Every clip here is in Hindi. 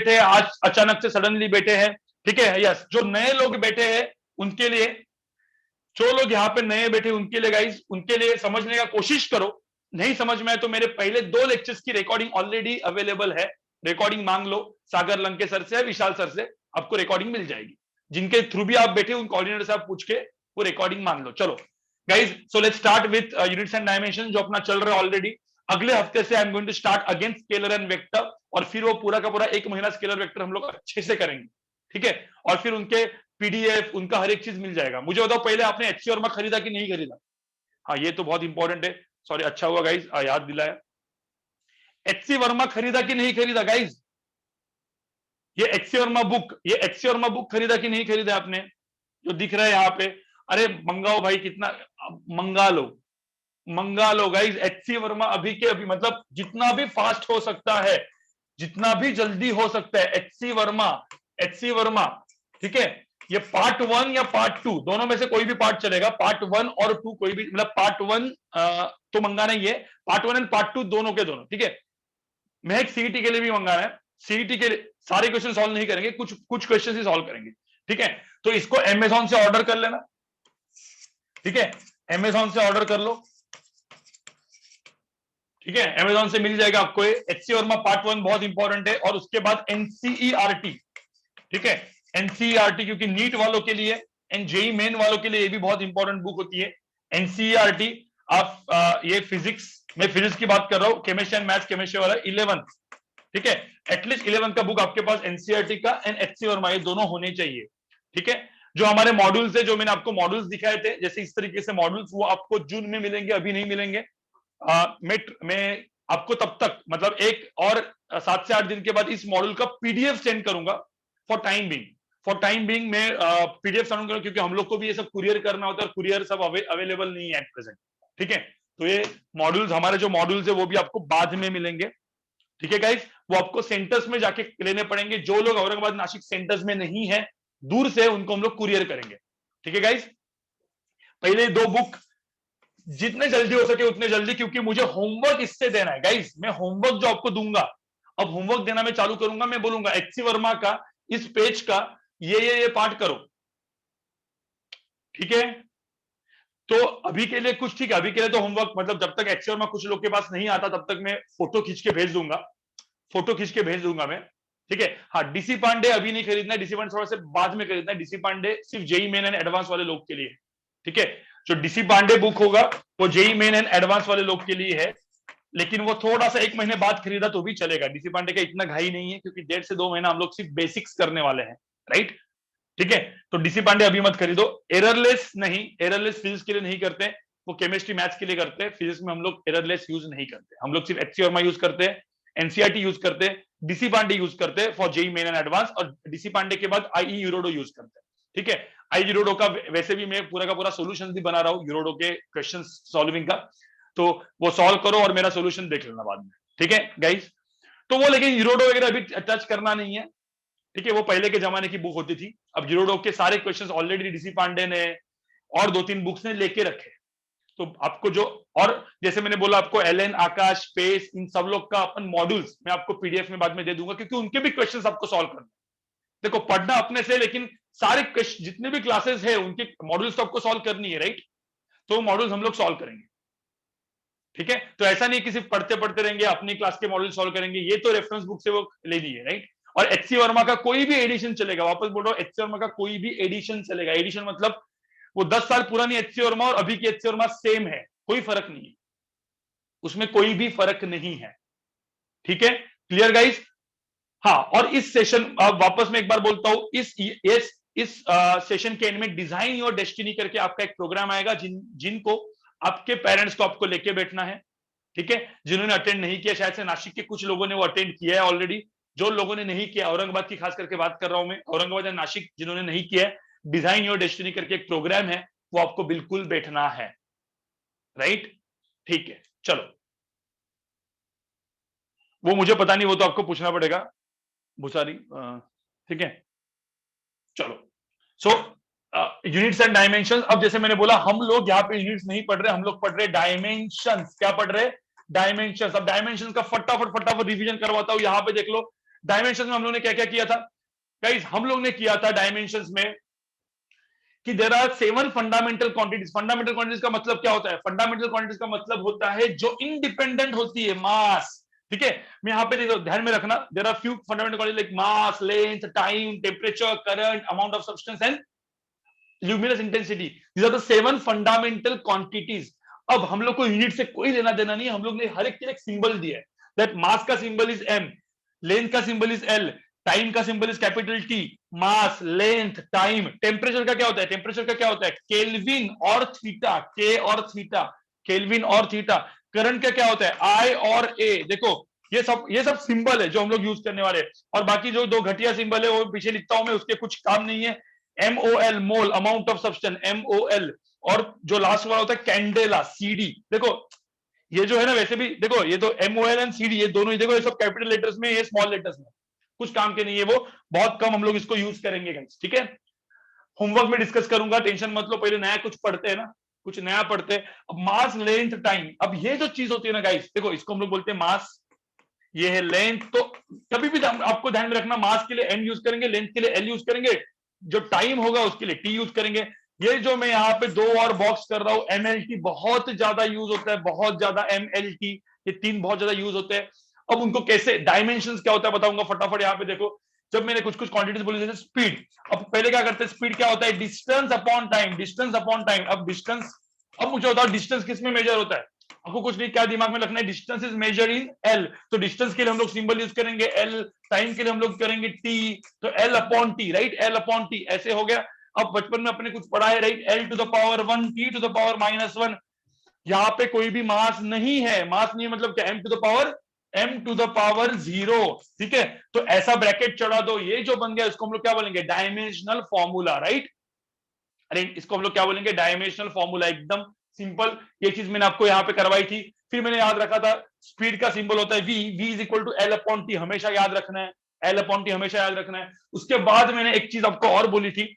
बैठे हैं, आज अचानक से सडनली बैठे हैं, ठीक है, यस, जो नए लोग बैठे हैं उनके लिए, जो लोग यहाँ पे नए बैठे उनके लिए गाइस, उनके लिए समझने का कोशिश करो। नहीं समझ में आए तो मेरे पहले 2 लेक्चर्स की रिकॉर्डिंग ऑलरेडी अवेलेबल है, रिकॉर्डिंग मांग लो सागर लंके सर से, विशाल सर से, आपको रिकॉर्डिंग मिल जाएगी। जिनके थ्रू भी आप बैठे उन कोऑर्डिनेटर से आप पूछ के वो रिकॉर्डिंग मांग लो। चलो guys, so let's start with units and dimension जो अपना चल रहा है ऑलरेडी। अगले हफ्ते से I am going to start again scalar and vector, और फिर वो पूरा का पूरा 1 महीना स्केलर वेक्टर हम लोग अच्छे से करेंगे, ठीक है। और फिर उनके पीडीएफ, उनका हर एक चीज मिल जाएगा। मुझे बताओ पहले आपने एचसी वर्मा खरीदा कि नहीं खरीदा? हाँ, ये तो बहुत इंपॉर्टेंट है, सॉरी, अच्छा हुआ गाइज याद दिलाया। एचसी वर्मा खरीदा कि नहीं खरीदा गाइज? ये एचसी वर्मा बुक, ये एचसी वर्मा बुक खरीदा कि नहीं खरीदा आपने, जो दिख रहा है यहाँ पे? अरे मंगाओ भाई, कितना मंगा लो, मंगा लो गाइज। एचसी वर्मा अभी के अभी, मतलब जितना भी फास्ट हो सकता है, जितना भी जल्दी हो सकता है, एचसी वर्मा, एचसी वर्मा, ठीक है। ये पार्ट 1 या पार्ट 2 दोनों में से कोई भी पार्ट चलेगा, पार्ट 1 और 2 कोई भी, मतलब पार्ट 1 तो मंगाना ही है, पार्ट 1 एंड पार्ट 2 दोनों के दोनों, ठीक है। मैं एक सीईटी के लिए भी मंगाना है, सीईटी के सारे क्वेश्चन सॉल्व नहीं करेंगे, कुछ कुछ क्वेश्चन ही सॉल्व करेंगे, ठीक है। तो इसको अमेजॉन से ऑर्डर कर लेना, ठीक है, अमेजॉन से ऑर्डर कर लो, ठीक है, अमेजॉन से मिल जाएगा आपको। एचसी वर्मा पार्ट 1 बहुत इंपॉर्टेंट है, और उसके बाद एनसीईआरटी, ठीक है, एनसीईआरटी, क्योंकि नीट वालों के लिए एंड जेई मेन वालों के लिए ये भी बहुत इंपॉर्टेंट बुक होती है एनसीईआरटी। आप ये फिजिक्स, मैं फिजिक्स की बात कर रहा हूँ, केमिस्ट्री एंड मैथ्स केमिस्ट्री वाला 11, ठीक है, एटलीस्ट 11 का बुक आपके पास एनसीईआरटी का एंड एचसी वर्मा, ये दोनों होने चाहिए, ठीक है। जो हमारे मॉड्यूल्स है, जो मैंने आपको मॉड्यूल्स दिखाए थे, जैसे इस तरीके से मॉड्यूल्स, वो आपको जून में मिलेंगे, अभी नहीं मिलेंगे। मैं आपको तब तक, मतलब एक और 7 से 8 दिन के बाद इस मॉड्यूल का पीडीएफ सेंड करूंगा। For time being, for time being मैं पीडीएफ सेंड करूंगा, क्योंकि हम लोग को भी ये सब कुरियर करना होता है, और कुरियर सब अवेलेबल नहीं है एट प्रेजेंट, ठीक है। तो ये मॉड्यूल्स, हमारे जो मॉड्यूल्स है वो भी आपको बाद में मिलेंगे, ठीक है गाइस। वो आपको सेंटर्स में जाके लेने पड़ेंगे। जो लोग औरंगाबाद नासिक सेंटर्स में नहीं है, दूर से, उनको हम लोग कुरियर करेंगे, ठीक है गाइस। पहले 2 बुक जितने जल्दी हो सके उतने जल्दी, क्योंकि मुझे होमवर्क इससे देना है गाइस। मैं होमवर्क जो आपको दूंगा, अब होमवर्क देना मैं चालू करूंगा, मैं बोलूंगा एचसी वर्मा का इस पेज का ये पार्ट करो, ठीक है। तो अभी के लिए कुछ, ठीक है, अभी के लिए तो होमवर्क, मतलब जब तक एचसी वर्मा कुछ लोग के पास नहीं आता, तब तक मैं फोटो खींच के भेज दूंगा, फोटो खींच के भेज दूंगा मैं, ठीक है। हाँ, डीसी पांडे अभी नहीं खरीदना है, डीसी पांडे थोड़ा से बाद में खरीदना है। डीसी पांडे सिर्फ जेई मेन एंड एडवांस वाले लोग के लिए, ठीक है। जो डीसी पांडे बुक होगा वो जेई मेन एंड एडवांस वाले लोग के लिए है, लेकिन वो थोड़ा सा 1 महीने बाद खरीदा तो भी चलेगा। डीसी पांडे का इतना घाई नहीं है, क्योंकि 1.5 से 2 महीना हम लोग सिर्फ बेसिक्स करने वाले हैं, राइट, ठीक है। तो डीसी पांडे अभी मत खरीदो। एररलेस नहीं, एररलेस फिजिक्स के लिए नहीं करते, वो केमिस्ट्री मैथ्स के लिए करते हैं। फिजिक्स में हम लोग एररलेस यूज नहीं करते, हम लोग सिर्फ एचसी वर्मा यूज करते हैं, एनसीईआरटी यूज करते हैं, डीसी पांडे यूज करते हैं for JEE Main and advance, और डीसी पांडे के बाद आई यूरोडो यूज करते हैं, ठीक है। आई यूरोडो का वैसे भी मैं पूरा का पूरा सोल्यूशन भी बना रहा हूँ यूरोडो के क्वेश्चन सॉल्विंग का, तो वो सॉल्व करो और मेरा सोल्यूशन देख लेना बाद में, ठीक है गाइस। तो वो, लेकिन यूरोडो वगैरह अभी टच करना नहीं है, ठीक है, वो पहले के जमाने की बुक होती थी। अब यूरोडो के सारे क्वेश्चंस ऑलरेडी डीसी पांडे ने और 2-3 बुक्स ने लेके रखे, तो आपको जो, और जैसे मैंने बोला आपको एलएन, आकाश, स्पेस, इन सब लोग का अपन मॉड्यूल्स मैं आपको पीडीएफ में बाद में दे दूंगा, क्योंकि उनके भी क्वेश्चंस आपको सॉल्व करने। देखो, पढ़ना अपने से, लेकिन सारे जितने भी क्लासेस है उनके मॉड्यूल्स तो आपको सॉल्व करनी है, राइट। तो मॉड्यूल्स हम लोग सॉल्व करेंगे, ठीक है। तो ऐसा नहीं कि सिर्फ पढ़ते पढ़ते रहेंगे, अपनी क्लास के मॉड्यूल सॉल्व करेंगे, ये तो रेफरेंस बुक से वो ले दी है, राइट। और एचसी वर्मा का कोई भी एडिशन चलेगा, वापस बोल रहा हूं, एचसी वर्मा का कोई भी एडिशन चलेगा। एडिशन मतलब वो 10 साल पुरानी एचसी वर्मा और अभी की एचसी वर्मा सेम है, कोई फर्क नहीं है, उसमें कोई भी फर्क नहीं है, ठीक है, क्लियर गाइस। हाँ, और इस सेशन, वापस मैं एक बार बोलता हूं, इस सेशन के एंड में डिजाइन योर डेस्टिनी करके आपका एक प्रोग्राम आएगा, जिनको आपके पेरेंट्स को आपको लेके बैठना है, ठीक है। जिन्होंने अटेंड नहीं किया, शायद से नासिक के कुछ लोगों ने वो अटेंड किया है ऑलरेडी, जो लोगों ने नहीं किया, औरंगाबाद की खास करके बात कर रहा हूं मैं, औरंगाबाद या नासिक जिन्होंने नहीं किया है, डिजाइन योर डेस्टिनी करके एक प्रोग्राम है, वो आपको बिल्कुल बैठना है, राइट, ठीक है। चलो, वो मुझे पता नहीं, वो तो आपको पूछना पड़ेगा भूसारी, ठीक है। चलो, सो यूनिट्स एंड डायमेंशंस। अब जैसे मैंने बोला, हम लोग यहाँ पे यूनिट्स नहीं पढ़ रहे, हम लोग पढ़ रहे डायमेंशंस। क्या पढ़ रहे? डायमेंशंस। अब डायमेंशंस का फटाफट फटाफट रिवीजन करवाता हूँ। यहाँ पे देख लो, डायमेंशन में हम लोग ने क्या क्या किया था गाइस? हम लोग ने किया था डायमेंशंस में कि there are 7 fundamental quantities. Fundamental quantities का मतलब क्या होता है? फंडामेंटल क्वांटिटीज का मतलब होता है जो इंडिपेंडेंट होती है, मास। ठीक है, मैं यहाँ पे देखो ध्यान में रखना, there are few fundamental quantities like mass, length, time, temperature, current, amount of substance and luminous intensity. These are the 7 fundamental quantities. अब हम लोग को यूनिट से कोई लेना देना नहीं है, हम लोग ने हर एक के लिए एक सिंबल दिया है। दैट मास का सिंबल इज एम, लेंथ का सिंबल इज एल, टाइम का symbol is capital T. Mass, length, time. Temperature का क्या होता है? टेम्परेचर का क्या होता है? केल्विन और थीटा, के और थीटा, केल्विन और थीटा। करंट का क्या होता है? आई और ए। देखो ये सब सिंबल है जो हम लोग यूज करने वाले हैं। और बाकी जो दो घटिया सिंबल है वो पीछे लिखता हूं मैं, उसके कुछ काम नहीं है। MOL, mole, amount of substance, MOL। और जो लास्ट वाला होता है कैंडेला, CD। देखो ये जो है ना, वैसे भी देखो ये तो MOL एंड CD, ये दोनों ही देखो, ये सब कैपिटल लेटर्स में, ये स्मॉल लेटर्स में, कुछ काम के नहीं है, वो बहुत कम हम लोग इसको यूज करेंगे गाइस। ठीक है, होमवर्क में डिस्कस करूंगा, टेंशन मत लो, पहले नया कुछ पढ़ते हैं ना, कुछ नया पढ़ते हैं। अब मास, लेंथ, टाइम, अब ये जो चीज होती है ना गाइस, देखो इसको हम लोग बोलते हैं मास, ये है लेंथ। तो कभी भी आपको ध्यान में रखना, मास के लिए M यूज करेंगे, लेंथ के लिए L यूज करेंगे, जो टाइम होगा उसके लिए T यूज करेंगे। ये जो मैं यहाँ पे 2 और बॉक्स कर रहा हूं, MLT बहुत ज्यादा यूज होता है, बहुत ज्यादा MLT, ये 3 बहुत ज्यादा यूज होते हैं। अब उनको कैसे, डायमेंशंस क्या होता है बताऊंगा फटाफट। यहाँ पे देखो, जब मैंने कुछ कुछ क्वांटिटीज बोली जैसे स्पीड, अब पहले क्या करते हैं, स्पीड क्या होता है? Distance upon time, distance upon time. अब डिस्टेंस, अब मुझे बताओ डिस्टेंस किस में मेजर होता है? आपको कुछ नहीं, क्या दिमाग में रखना है? Distance is measure in L। तो डिस्टेंस के लिए हम लोग सिंबल यूज करेंगे L, टाइम के लिए हम लोग करेंगे T। तो L upon T, right? L upon T ऐसे हो गया। अब बचपन में अपने कुछ पढ़ा है, right? L to the power 1, T to the power -1। यहाँ पे कोई भी मास नहीं है, मास नहीं है मतलब क्या? M to the power 0। ठीक है, तो ऐसा ब्रैकेट चढ़ा दो, ये जो बन गया इसको हम लोग क्या बोलेंगे? Dimensional formula, right? अरे इसको हम लोग क्या बोलेंगे? डायमेंशनल फॉर्मूला, एकदम सिंपल। ये चीज मैंने आपको यहाँ पे करवाई थी। फिर मैंने याद रखा था स्पीड का सिंबल होता है V, V is equal to L upon T, हमेशा याद रखना है, L अपॉन T हमेशा याद रखना है। उसके बाद मैंने एक चीज आपको और बोली थी,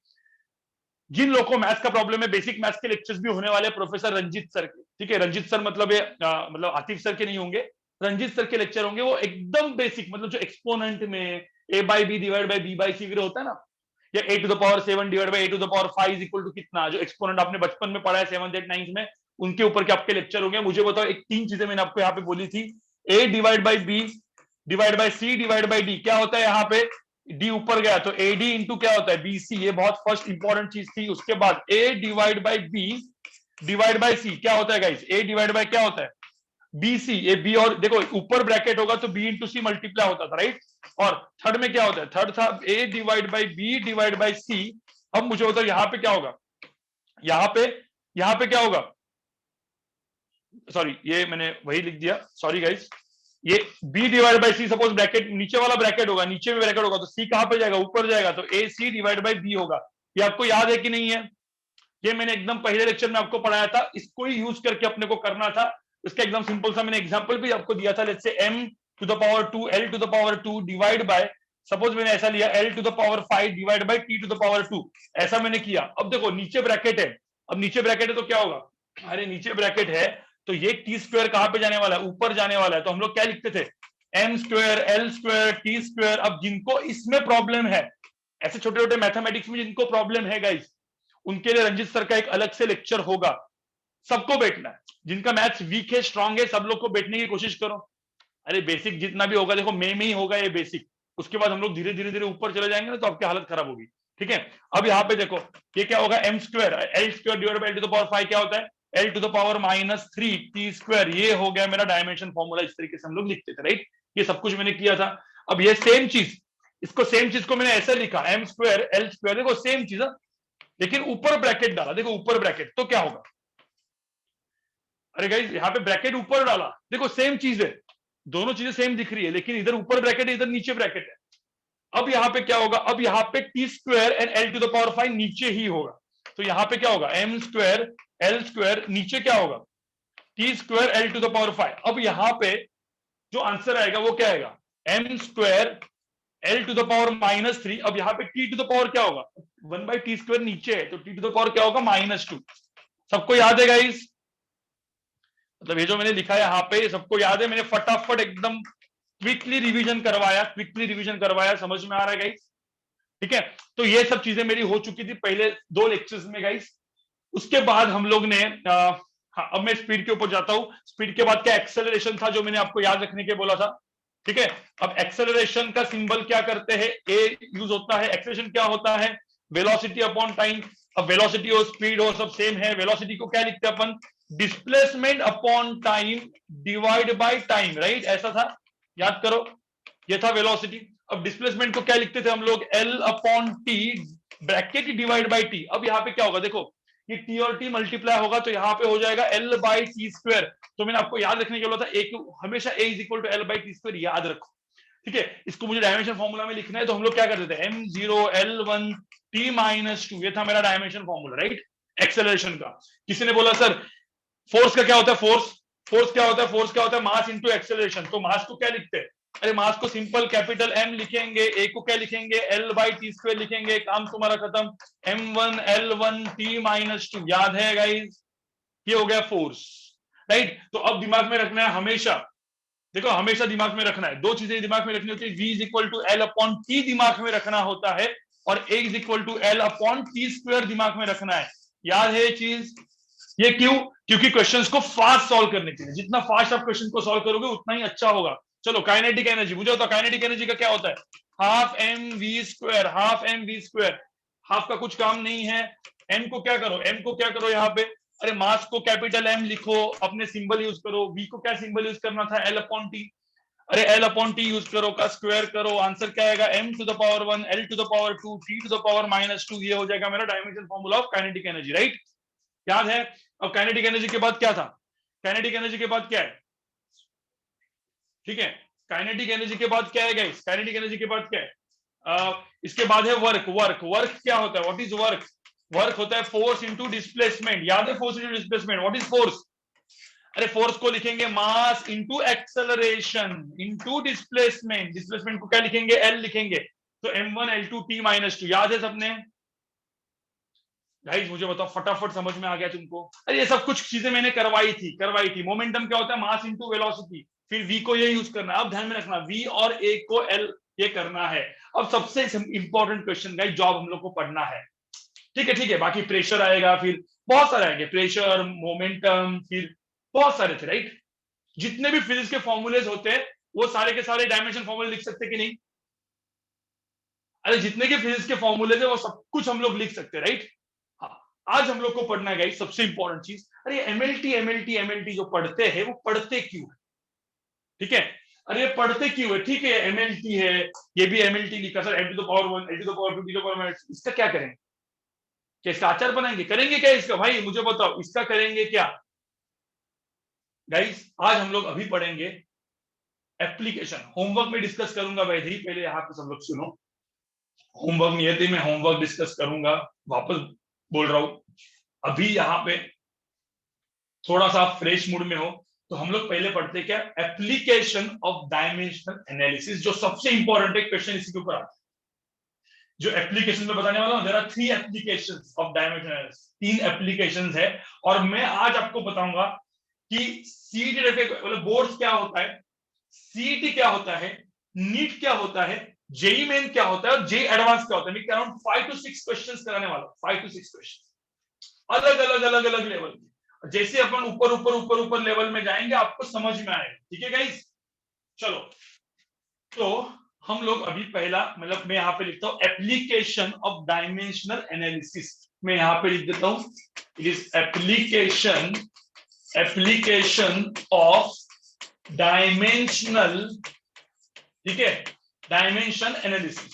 जिन लोगों को मैथ्स का प्रॉब्लम है, बेसिक मैथ्स के लेक्चर्स भी होने वाले प्रोफेसर रंजीत सर के। ठीक है, रंजीत सर मतलब ये मतलब आतिफ सर के नहीं होंगे, रंजीत सर के लेक्चर होंगे। वो एकदम बेसिक, मतलब जो एक्सपोनेंट में A/B डिवाइड बाई B/C वगैरह होता है ना, या A to the power 7 divide by A to the power 5 is equal to कितना, जो एक्सपोनेंट आपने बचपन में पढ़ा है 7th 8th 9th में, उनके ऊपर के आपके लेक्चर होंगे। मुझे बताओ, एक 3 चीजें मैंने आपको यहाँ पे बोली थी, A divide by B divide by C divide by D। क्या होता है यहाँ पे? डी ऊपर गया तो AD इंटू क्या होता है? BC। ये बहुत फर्स्ट इंपॉर्टेंट चीज थी। उसके बाद A divide by B divide by C क्या होता है गाइस? A डिवाइड बाई क्या होता है? BC। ये B, और देखो ऊपर ब्रैकेट होगा तो B इंटू C मल्टीप्लाई होता था, राइट? और थर्ड में क्या होता है? थर्ड था A divide by B divide by C। अब मुझे बताओ यहाँ पे क्या होगा? यहाँ पे क्या होगा? सॉरी, ये मैंने वही लिख दिया, सॉरी गाइस। ये B divide by C, suppose bracket नीचे वाला ब्रैकेट होगा, नीचे में ब्रैकेट होगा, तो C कहां पे जाएगा? ऊपर जाएगा, तो AC डिवाइड बाई B होगा। ये आपको याद है कि नहीं है? ये मैंने एकदम पहले लेक्चर में आपको पढ़ाया था, इसको ही यूज करके अपने को करना था। इसका एकदम सिंपल सा मैंने एग्जांपल भी आपको दिया था। Let's say M to the power 2 L to the power 2 divide by, suppose मैंने ऐसा लिया L to the power 5 divide by T to the power 2, ऐसा मैंने किया। अब देखो नीचे ब्रैकेट है, अब नीचे ब्रैकेट है तो क्या होगा? अरे नीचे ब्रैकेट है तो ये टी स्क्वायर कहां पे जाने वाला है? ऊपर जाने वाला है। तो हम लोग क्या लिखते थे? M square, L square, T square. अब जिनको इसमें प्रॉब्लम है, ऐसे छोटे छोटे मैथमेटिक्स में जिनको प्रॉब्लम है गाइस, उनके लिए रंजित सर का एक अलग से लेक्चर होगा। सबको बैठना है, जिनका मैथ्स वीक है, स्ट्रांग है, सब लोग को बैठने की कोशिश करो। अरे बेसिक जितना भी होगा, देखो मे में ही होगा ये बेसिक, उसके बाद हम लोग धीरे धीरे धीरे ऊपर चले जाएंगे ना, तो आपकी हालत खराब होगी। ठीक है, अब यहाँ पे देखो ये क्या होगा? M square, L square divide by L to the power 5 क्या होता है? L to the power -3 T square. ये हो गया मेरा डायमेंशन फॉर्मूला। इस तरीके से हम लोग लिखते थे, राइट? ये सब कुछ मैंने किया था। अब ये सेम चीज, इसको सेम चीज को मैंने ऐसे लिखा, M स्क्वायर L स्क्वायर, देखो सेम चीज, लेकिन ऊपर ब्रैकेट डाला। देखो ऊपर ब्रैकेट, तो क्या होगा? अरे गाइस यहाँ पे ब्रैकेट ऊपर डाला, देखो सेम चीज है, दोनों चीजें सेम दिख रही है, लेकिन इधर ऊपर ब्रैकेट है, इधर नीचे ब्रैकेट है। अब यहाँ पे क्या होगा? अब यहाँ पे T square and L to the power 5 नीचे ही होगा। तो यहाँ पे क्या होगा? M स्क्वायर L स्क्वायर, नीचे क्या होगा? T square L to the power 5। अब यहाँ पे जो आंसर आएगा वो क्या आएगा? M square L to the power -3। अब यहाँ पे T टू द पावर क्या होगा? 1 बाई टी स्क्वायर नीचे है, तो T टू द पावर क्या होगा? -2। सबको याद है गाइस? मतलब ये जो मैंने लिखा है यहाँ पे, सबको याद है? मैंने फटाफट एकदम क्विकली रिवीजन करवाया, समझ में आ रहा है गाइस? ठीक है, तो ये सब चीजें मेरी हो चुकी थी पहले 2 लेक्चर्स में गाइस। उसके बाद हम लोग ने हाँ, अब मैं स्पीड के ऊपर जाता हूं। स्पीड के बाद क्या एक्सेलरेशन था जो मैंने आपको याद रखने के बोला था। ठीक है, अब एक्सेलरेशन का सिंबल क्या करते हैं, ए यूज होता है। एक्सेलरेशन क्या होता है, वेलोसिटी अपॉन टाइम। अब वेलोसिटी हो स्पीड हो सब सेम है। वेलोसिटी को क्या लिखते हैं अपन, displacement upon time divide by time, right? ऐसा था, याद करो, ये था वेलोसिटी। अब डिस्प्लेसमेंट को क्या लिखते थे हम लोग, L upon T bracket divide by T. अब यहाँ पे क्या होगा, देखो ये टी और टी मल्टीप्लाई होगा तो यहाँ पे हो जाएगा एल बाई टी स्क्वायर। तो मैंने आपको याद रखने के बोला था, एक हमेशा A is equal to L by T square, याद रखो। ठीक है, इसको मुझे डायमेंशन फॉर्मूला में लिखना है, तो हम लोग क्या करते थे, M zero L one T minus two, ये था मेरा डायमेंशन फॉर्मूला, राइट? एक्सेलरेशन का। किसी ने बोला सर फोर्स का क्या होता है, फोर्स क्या होता है, फोर्स क्या होता है, मास इंटू एक्सेलरेशन। तो मास को क्या लिखते हैं, अरे मास को सिंपल कैपिटल एम लिखेंगे, ए को क्या लिखेंगे, एल बाई टी स्क्वायर लिखेंगे, काम तुम्हारा खत्म। M one L one T minus two, याद है गाइस? ये हो गया फोर्स, राइट? तो अब दिमाग में रखना है हमेशा, देखो हमेशा दिमाग में रखना है, दो चीजें दिमाग में रखनी होती है, v is equal to L upon T दिमाग में रखना होता है, और a is equal to L upon T square दिमाग में रखना है। याद है ये चीज? ये क्यों? क्योंकि क्वेश्चंस को फास्ट सॉल्व करने के लिए, जितना फास्ट आप क्वेश्चन को सॉल्व करोगे उतना ही अच्छा होगा। चलो काइनेटिक एनर्जी मुझे होता, काइनेटिक एनर्जी का क्या होता है, half M V square, half M V square. Half का कुछ काम नहीं है, एम को क्या करो, एम को क्या करो यहाँ पे, अरे मास को कैपिटल एम लिखो, अपने सिंबल यूज करो। वी को क्या सिंबल यूज करना था, एल अपॉन टी, अरे एल अपॉन टी यूज करो, का स्क्वायर करो, आंसर क्या आएगा, M to the power 1 L to the power 2 T to the power minus 2। ये हो जाएगा मेरा dimension formula of kinetic energy, right? याद है? अब काइनेटिक एनर्जी के बाद क्या था, काइनेटिक एनर्जी के बाद क्या है, ठीक है, काइनेटिक एनर्जी के बाद क्या है गाइस, काइनेटिक एनर्जी के बाद क्या है, इसके बाद है वर्क। वर्क क्या होता है, व्हाट इज वर्क? वर्क होता है फोर्स इंटू डिस्प्लेसमेंट। याद है force into displacement, what is force? अरे फोर्स को लिखेंगे mass into acceleration into displacement. Displacement को क्या लिखेंगे, एल लिखेंगे। तो m1 l2 t minus two, याद है सबने? गाइस मुझे बताओ फटाफट समझ में आ गया तुमको? अरे ये सब कुछ चीजें मैंने करवाई थी। मोमेंटम क्या होता है, मास इंटू वेलोसिटी, फिर v को ये यूज करना है। अब ध्यान में रखना, v और a को l ये करना है। अब सबसे इंपॉर्टेंट क्वेश्चन गाइस, जॉब हम लोग को पढ़ना है। ठीक है, बाकी प्रेशर आएगा, फिर बहुत सारे आएंगे, प्रेशर, मोमेंटम, फिर बहुत सारे थे, राइट? जितने भी फिजिक्स के फॉर्मूलेज होते हैं वो सारे के सारे डायमेंशन फॉर्मूले लिख सकते कि नहीं? अरे जितने के फिजिक्स के फॉर्मूलेज है वो सब कुछ हम लोग लिख सकते हैं, राइट? हाँ, आज हम लोग को पढ़ना है गाइस सबसे इंपॉर्टेंट चीज, अरे एमएलटी जो पढ़ते हैं वो पढ़ते क्यों है? ठीक है, अरे पढ़ते क्यों है? ठीक है, एमएलटी है, ये भी एमएलटी लिखा sir, M to the power 1 L to the power 2 T to the power minus, इसका क्या करेंगे? क्या इसका आचार बनाएंगे? करेंगे क्या इसका? भाई मुझे बताओ इसका करेंगे क्या गाइस? आज हम लोग अभी पढ़ेंगे एप्लीकेशन। होमवर्क में डिस्कस करूंगा वैधि, पहले यहाँ पे सब लोग सुनो। होमवर्क नहीं है, मैं होमवर्क डिस्कस करूंगा, वापस बोल रहा हूं। अभी यहाँ पे थोड़ा सा फ्रेश मूड में हो तो हम लोग पहले पढ़ते क्या, एप्लीकेशन ऑफ डायमेंशनल एनालिसिस, जो सबसे इंपॉर्टेंट है, क्वेश्चन इसी के ऊपर आता है। जो एप्लीकेशन में बताने वाला हूं, there are 3 applications of dimensional analysis, 3 applications है। और मैं आज आपको बताऊंगा कि सीईटी मतलब बोर्ड क्या होता है, सीईटी क्या होता है, नीट क्या होता है, जेई मेन क्या होता है और जेई एडवांस क्या होता है। मैं अराउंड 5 to 6 क्वेश्चंस कराने वाला हूं, 5 to 6 क्वेश्चन, अलग अलग लेवल के। जैसे अपन ऊपर लेवल में जाएंगे आपको समझ में आएगा, ठीक है गाइस? चलो, तो हम लोग अभी पहला, मतलब मैं यहाँ पे लिखता हूं एप्लीकेशन ऑफ डायमेंशनल एनालिसिस, मैं यहाँ पे लिख देता हूं, it is application of dimensional, ठीक है, डायमेंशन एनालिसिस,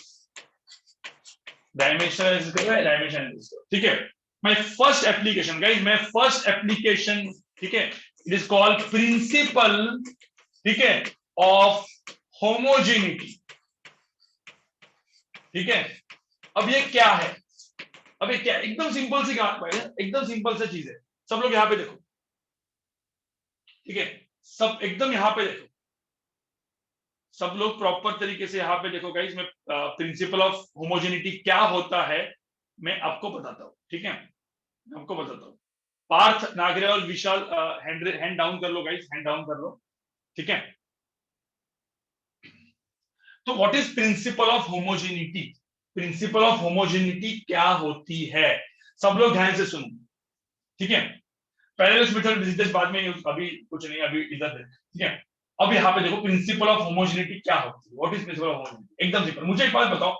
ठीक है। My first application guys, my first application, ठीक है, इट इज कॉल्ड प्रिंसिपल, ठीक है, ऑफ होमोजेनिटी, ठीक है। अब ये क्या है, अब ये क्या, एकदम सिंपल सी बात है, एकदम सिंपल सी चीज है। सब लोग यहाँ पे देखो, ठीक है, सब एकदम यहाँ पे देखो, सब लोग प्रॉपर तरीके से यहाँ पे देखो गाइस। मैं प्रिंसिपल ऑफ होमोजेनिटी क्या होता है मैं आपको बताता हूँ, ठीक है, मैं आपको बताता हूँ। पार्थ, नागरे और विशाल हैंड डाउन कर लो गाइस, हैंड डाउन कर लो, ठीक है। तो what is principle of homogeneity? Principle of homogeneity क्या होती है? सब लोग ध्यान से सुनो, ठीक है? पैरेलल मेथड डिजिटल बाद में, अभी कुछ नहीं, अभी इधर है, ठीक है? अब यहाँ पे देखो प्रिंसिपल ऑफ होमोजेनिटी क्या होती है, what is principle of homogeneity? एकदम सिंपल। मुझे एक बात बताओ,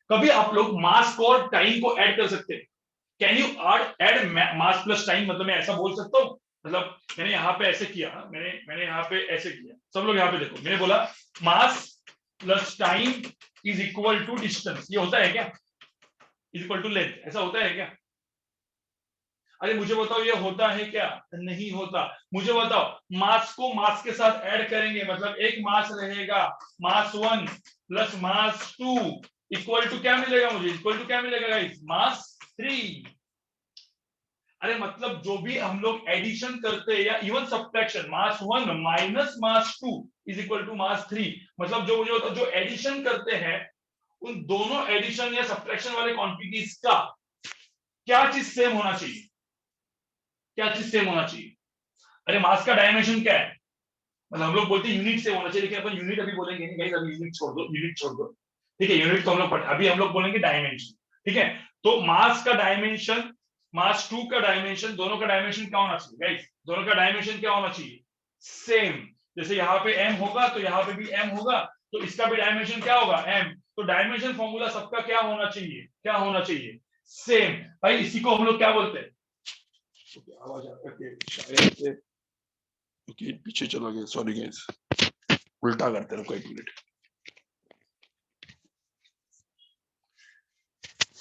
कभी आप लोग मास को और टाइम को ऐड कर सकते हैं? Can you add mass plus time? मतलब मैं ऐसा बोल सकता हूँ, मतलब मैंने यहाँ पे ऐसे किया, मैंने यहाँ पे ऐसे किया, सब लोग यहाँ पे देखो, मैंने बोला mass plus time is equal to distance, ये होता है क्या? इज इक्वल टू लेंथ, ऐसा होता है क्या? अरे मुझे बताओ ये होता है क्या? नहीं होता। मुझे बताओ मास को मास के साथ ऐड करेंगे, मतलब एक मास रहेगा, मास 1 प्लस मास 2 इक्वल टू क्या मिलेगा मुझे? इक्वल टू क्या मिलेगा गाइस? मास 3। अरे मतलब जो भी हम लोग एडिशन करते हैं या even subtraction, mass 1 minus mass 2 is equal to mass 3, मतलब जो मुझे होता है, जो एडिशन करते हैं उन दोनों एडिशन या सब्ट्रैक्शन वाले क्वांटिटीज का क्या चीज सेम होना चाहिए? क्या चीज सेम होना चाहिए? अरे मास का डायमेंशन क्या है? मतलब हम लोग बोलते हैं यूनिट सेम होना चाहिए, लेकिन अपन यूनिट अभी बोलेंगे नहीं गाइस, अभी यूनिट छोड़ दो, यूनिट छोड़ दो, ठीक है? यूनिट तो हम लोग अभी हम लोग बोलेंगे डायमेंशन, ठीक है? तो मास का डायमेंशन, मास 2 का डायमेंशन, दोनों का डायमेंशन क्या होना चाहिए गाइस? दोनों का डायमेंशन क्या होना चाहिए? सेम। जैसे यहाँ पे m होगा तो यहाँ पे भी m होगा, तो इसका भी डायमेंशन क्या होगा? m। तो डायमेंशन फॉर्मूला सबका क्या होना चाहिए? क्या होना चाहिए? सेम। भाई इसी को हम लोग क्या बोलते हैं? आवाज आ रही है शायद से, क्योंकि पीछे चला गया, सॉरी गाइस, उल्टा करते रहो, एक मिनट,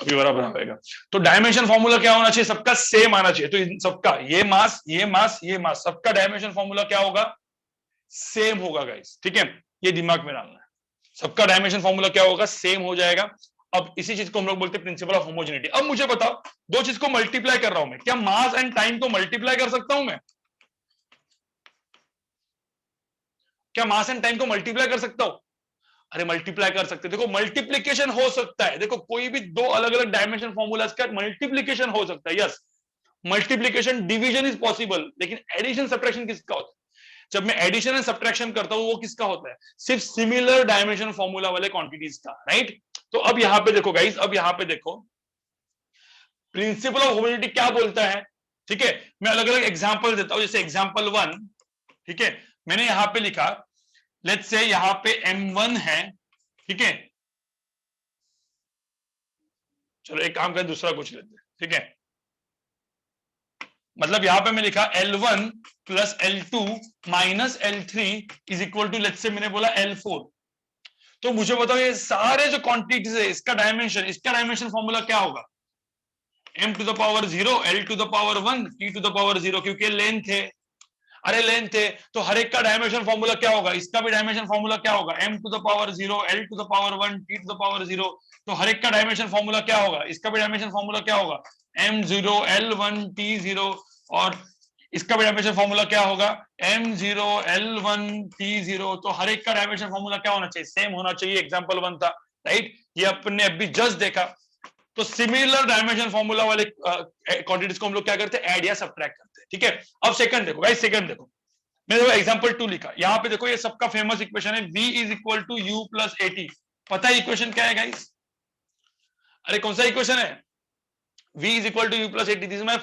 अभी बराबर आ पाएगा। तो डायमेंशन फॉर्मूला क्या होना चाहिए? सबका सेम आना चाहिए। तो इन सबका, ये मास, ये मास, ये मास, सबका डायमेंशन फॉर्मूला क्या होगा? सेम होगा गाइस, ठीक है? ये दिमाग में डालना है, सबका डायमेंशन फॉर्मूला क्या होगा? सेम हो जाएगा। अब इसी चीज को हम लोग बोलते हैं प्रिंसिपल ऑफ होमोजेनिटी। अब मुझे बताओ, दो चीज को मल्टीप्लाई कर रहा हूं मैं, क्या मास एंड टाइम को मल्टीप्लाई कर सकता हूं मैं? क्या मास एंड टाइम को मल्टीप्लाई कर सकता हूं? अरे मल्टीप्लाई कर सकते, देखो मल्टीप्लीकेशन हो सकता है, देखो कोई भी दो अलग अलग डायमेंशन फॉर्मूला का मल्टीप्लीकेशन हो सकता है, yes multiplication, division is possible, लेकिन एडिशन सब्ट्रैक्शन किसका होता है? जब मैं एडिशन एंड सब्ट्रैक्शन करता हूं वो किसका होता है? सिर्फ सिमिलर डायमेंशन फॉर्मूला वाले क्वांटिटीज का, राइट? तो अब यहां पे देखो गाइस, अब यहां पे देखो प्रिंसिपल ऑफ होमोजेनिटी क्या बोलता है, ठीक है? मैं अलग अलग एग्जांपल देता हूं, जैसे एग्जांपल 1, ठीक है? मैंने यहां पे लिखा, लेट्स से यहां पे m1 है, ठीक है? चलो एक काम करें, दूसरा कुछ लेते हैं, ठीक है? मतलब यहां पे मैं लिखा L1 plus L2 minus L3 is equal to, let's say मैंने बोला L4। तो मुझे बताओ ये सारे जो क्वांटिटीज है, इसका डायमेंशन फॉर्मूला क्या होगा? m to the power 0, l to the power 1, t to the power 0, क्योंकि लेंथ है। अरे लेंथ है तो हर एक का डायमेंशन फॉर्मूला क्या होगा? इसका भी डायमेंशन फॉर्मूला क्या होगा? m to the power 0, l to the power 1, t to the power 0। तो हर एक का डायमेंशन फॉर्मूला क्या होगा? इसका भी डायमेंशन फॉर्मूला क्या होगा? m0, l1, t0। और इसका भी डायमेंशन फॉर्मूला क्या होगा? m0, l1, t0। तो हर एक का डायमेंशन फॉर्मूला क्या होना चाहिए? सेम होना चाहिए। एग्जांपल 1 था, राइट? ये अपने अभी जस्ट देखा। तो सिमिलर डायमेंशन फॉर्मूला वाले क्वांटिटीज को हम लोग क्या करते हैं? ऐड या सब्ट्रैक्ट करते हैं, ठीक है? अब सेकंड देखो गाइस, सेकंड देखो, मैंने देखो एग्जांपल 2 लिखा, यहाँ पे देखो ये सबका फेमस इक्वेशन है, v is equal to u plus a t. पता है इक्वेशन क्या है गाइस? अरे कौन सा इक्वेशन है? v is equal to u plus a t, this is my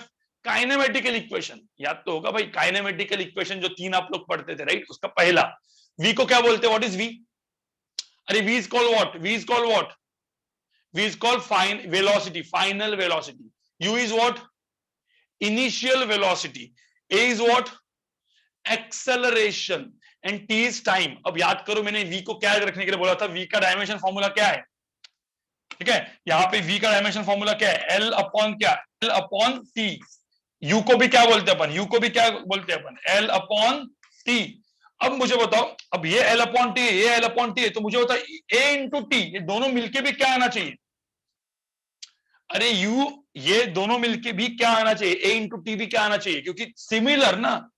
kinematical equation. याद तो होगा भाई, काइनेमेटिकल इक्वेशन जो 3 आप लोग पढ़ते थे, राइट? उसका पहला v को क्या बोलते हैं? What is v? अरे v is called what? v is called what? v is called velocity, final velocity. u is what? Initial velocity. a is what? Acceleration. and t is time. अब याद करो, मैंने v को क्या रखने के लिए बोला था? v का डायमेंशन फॉर्मूला क्या है? ठीक है, यहाँ पे v का डायमेंशन फॉर्मूला क्या है? l अपॉन क्या? l upon t। u को भी क्या बोलते हैं अपन? u को भी क्या बोलते हैं अपन? l upon t। अब मुझे बताओ, अब ये l अपॉन टी है, ये l अपॉन टी है, तो मुझे बताओ a इंटू टी, ये दोनों मिलके भी क्या आना चाहिए? अरे यू, ये दोनों मिलके भी क्या आना चाहिए? a इंटू टी भी क्या आना चाहिए? क्योंकि सिमिलर ना,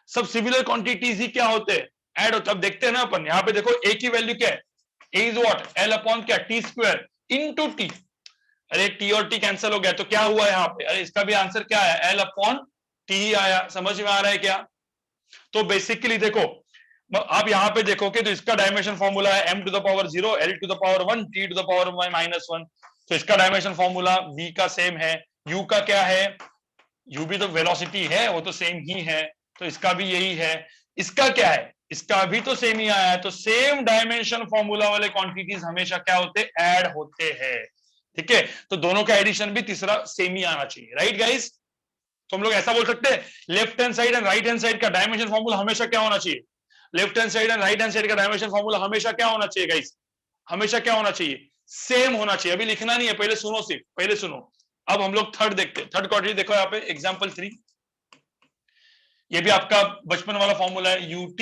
सब सिमिलर क्वांटिटीज ही क्या होते हैं? ऐड होते। अब देखते हैं ना अपन, यहाँ पे देखो a की वैल्यू क्या है? a is what? l upon क्या? T square into T. अरे टी और टी कैंसिल हो गया, तो क्या हुआ यहाँ पे? अरे इसका भी आंसर क्या है? l अपॉन टी ही आया। समझ में आ रहा है क्या? तो बेसिकली देखो, आप यहां पे देखोगे तो इसका डायमेंशन फॉर्मूला है m to the power 0 l to the power 1 t to the power -1। तो इसका डायमेंशन फॉर्मूला v का सेम है। u का क्या है, u भी तो वेलोसिटी है, वो तो सेम ही है, तो इसका भी यही है। इसका क्या है, इसका भी तो सेम ही आया है। तो सेम डायमेंशन फॉर्मूला वाले क्वांटिटीज हमेशा क्या होते हैं, ऐड होते हैं। ठीक है, तो दोनों का एडिशन भी तीसरा सेम ही आना चाहिए, राइट गाइस। तो हम लोग ऐसा बोल सकते हैं left hand side and right hand side का डायमेंशन फॉर्मूला हमेशा क्या होना चाहिए, left hand side and right hand side का डायमेंशन फॉर्मूला हमेशा क्या होना चाहिए गाइस, हमेशा क्या होना चाहिए, सेम होना चाहिए। अभी लिखना नहीं है, पहले सुनो, सिर्फ पहले सुनो। अब हम लोग थर्ड देखते हैं। थर्ड क्वाड्रेटिक देखो यहाँ पे एग्जांपल 3, ये भी आपका बचपन वाला फॉर्मूला है, ut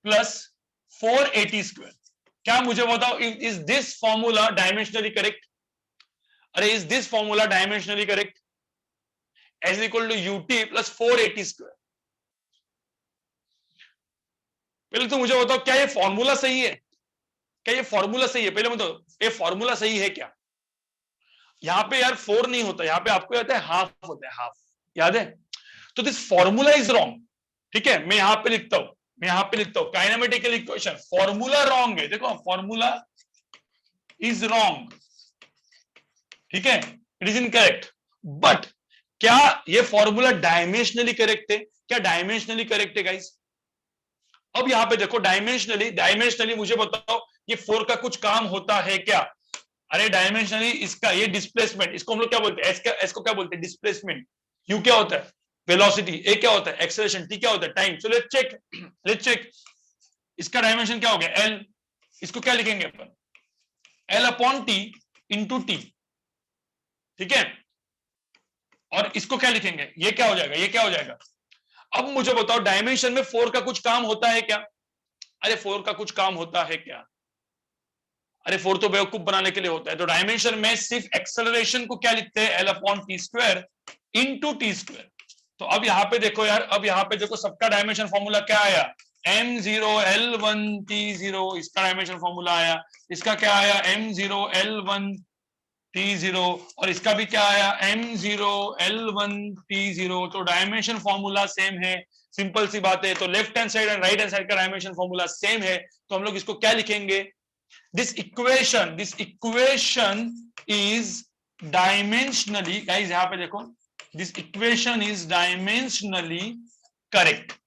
प्लस 480 स्क्वायर। क्या मुझे बताओ, is this formula dimensionally correct? अरे is this formula dimensionally correct? S equal to ut plus 480 square. पहले तो मुझे बताओ क्या ये फॉर्मूला सही है, क्या ये फॉर्मूला सही है? पहले बताओ ये फॉर्मूला सही है क्या? यहाँ पे यार 4 नहीं होता, यहाँ पे आपको याद है हाफ होता है, हाफ, याद है? तो दिस फॉर्मूला इज रॉन्ग। ठीक है, मैं यहाँ पे लिखता हूं, मैं यहाँ पे लिखता हूं काइनेमेटिकल इक्वेशन, फॉर्मूला रॉन्ग है। देखो फॉर्मूला इज रॉन्ग, ठीक है, इट इज इनकरेक्ट। बट क्या ये फॉर्मूला डायमेंशनली करेक्ट है? क्या डायमेंशनली करेक्ट है गाइस? अब यहाँ पे देखो डायमेंशनली, डायमेंशनली मुझे बताओ ये 4 का कुछ काम होता है क्या? अरे डायमेंशनली इसका ये डिस्प्लेसमेंट, इसको हम लोग क्या बोलते हैं, एस को क्या बोलते हैं, डिस्प्लेसमेंट। यू क्या होता है, वेलोसिटी। ए क्या होता है, एक्सेलरेशन। टी क्या होता है, time. So let's check, let's check. इसका डायमेंशन क्या हो गया, एल। इसको क्या लिखेंगे अपन, L upon T into T, ठीक है। और इसको क्या लिखेंगे, ये क्या हो जाएगा, ये क्या हो जाएगा। अब मुझे बताओ डायमेंशन में 4 का कुछ काम होता है क्या? अरे 4 का कुछ काम होता है क्या? अरे 4 तो बेवकूफ बनाने के लिए होता है। तो डायमेंशन में सिर्फ एक्सेलरेशन को क्या लिखते हैं, L upon T square into T square. तो अब यहाँ पे देखो यार, अब यहाँ पे देखो सबका डायमेंशन फॉर्मूला क्या आया, m0 l1 t0, इसका डायमेंशन फॉर्मूला आया। इसका क्या आया, m0 l1 t0, और इसका भी क्या आया, m0 l1 t0। तो डायमेंशन फॉर्मूला सेम है, सिंपल सी बात है। तो left hand side and right hand side का डायमेंशन फॉर्मूला सेम है, तो हम लोग इसको क्या लिखेंगे, this equation is dimensionally, guys यहां पे देखो, this equation is dimensionally correct,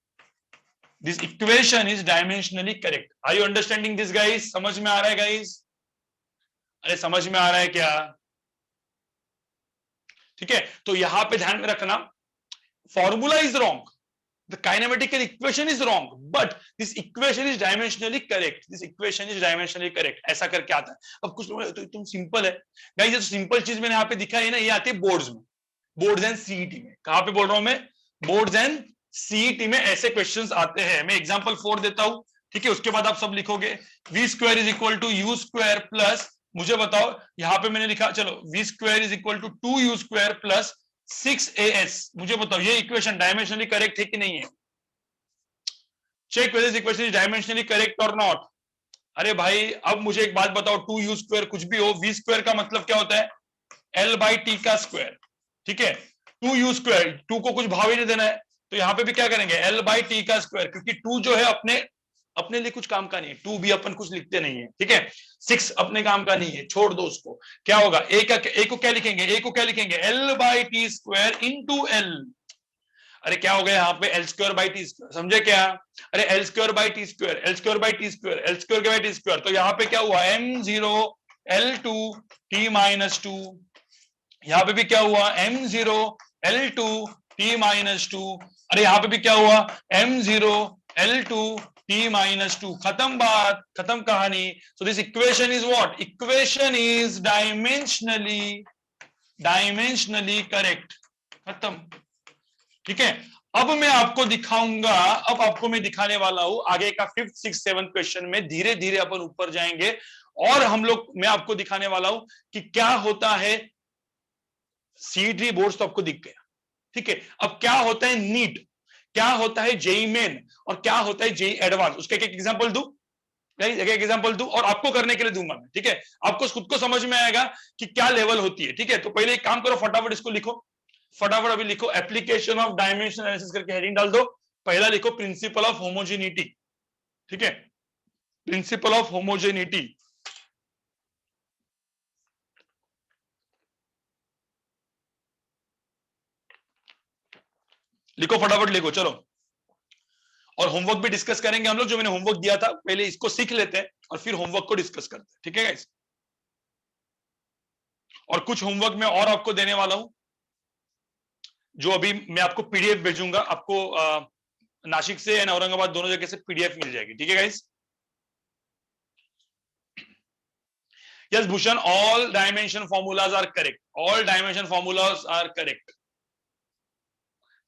this equation is dimensionally correct। are you understanding this guys? समझ में आ रहा है guys? अरे समझ में आ रहा है क्या? ठीक है, तो यहां पे ध्यान में रखना, formula is wrong, the kinematical equation is wrong, but this equation is dimensionally correct, this equation is dimensionally correct, ऐसा करके आता है। अब कुछ लोग तो तुम सिंपल है गाइस, ये तो सिंपल चीज मैंने यहाँ पे दिखाई है ना, ये आती है बोर्ड्स में, बोर्ड्स एंड सीईटी में। कहां पे बोल रहा हूं मैं, बोर्ड्स एंड सीईटी में ऐसे क्वेश्चंस आते हैं। मैं एग्जांपल 4 देता हूं, ठीक है, उसके बाद आप सब लिखोगे v square is equal to u square plus, मुझे बताओ यहाँ पे मैंने लिखा, चलो v square is equal to 2u square plus 6as। मुझे बताओ ये इक्वेशन डायमेंशनली करेक्ट है कि नहीं है? Check whether this equation is dimensionally correct or not। अरे भाई अब मुझे एक बात बताओ, 2u स्क्वायर कुछ भी हो, v स्क्वायर का मतलब क्या होता है, l बाई टी का स्क्वायर, ठीक है। 2u स्क्वायर, 2 को कुछ भाव ही नहीं देना है, तो यहाँ पे भी क्या करेंगे, l बाई टी का स्क्वायर, क्योंकि 2 जो है अपने लिए कुछ काम का नहीं है, 2 भी अपन कुछ लिखते नहीं है, ठीक है। 6 अपने काम का नहीं है, छोड़ दो उसको। क्या होगा, a को क्या लिखेंगे, a को क्या लिखेंगे, l by T square into l। अरे क्या हो गया यहाँ पे, L square by T square, समझे क्या? अरे L square by T square, L square by T square, L square by T square. तो यहाँ पे क्या हुआ, m0 l2 t माइनस 2। यहाँ पे भी क्या हुआ, m0 l2 t माइनस 2। अरे यहाँ पे भी क्या हुआ, m0 l2 t माइनस 2। खत्म बात, खत्म कहानी। So this equation is what, equation is dimensionally correct. खत्म, ठीक है। अब मैं आपको दिखाऊंगा, अब आपको मैं दिखाने वाला हूं आगे का 5th 6th 7th क्वेश्चन में, धीरे धीरे अपन ऊपर जाएंगे और हम लोग, मैं आपको दिखाने वाला हूं कि क्या होता है सीईटी बोर्ड्स, तो आपको दिख गया, ठीक है। अब क्या होता है नीट, क्या होता है जेई मेन, और क्या होता है जेई एडवांस, उसके एक एग्जांपल दूं, एक एग्जांपल दूं और आपको करने के लिए दूंगा मैं, ठीक है। आपको खुद को समझ में आएगा कि क्या लेवल होती है, ठीक है। तो पहले एक काम करो, फटाफट इसको लिखो, फटाफट अभी लिखो, एप्लीकेशन ऑफ डायमेंशन एनालिसिस करके हेडिंग डाल दो। पहला लिखो प्रिंसिपल ऑफ होमोजेनिटी, ठीक है, प्रिंसिपल ऑफ होमोजेनिटी। लिखो फटाफट लिखो, चलो। और होमवर्क भी डिस्कस करेंगे हम लोग, जो मैंने होमवर्क दिया था पहले इसको सीख लेते हैं और फिर होमवर्क को डिस्कस करते हैं, ठीक है गाइस। और कुछ होमवर्क मैं और आपको देने वाला हूं, जो अभी मैं आपको पीडीएफ भेजूंगा आपको, नासिक से एंड औरंगाबाद दोनों जगह से पीडीएफ मिल जाएगी, ठीक है guys. Yes Bhushan, all dimension formulas are correct, all dimension formulas are correct,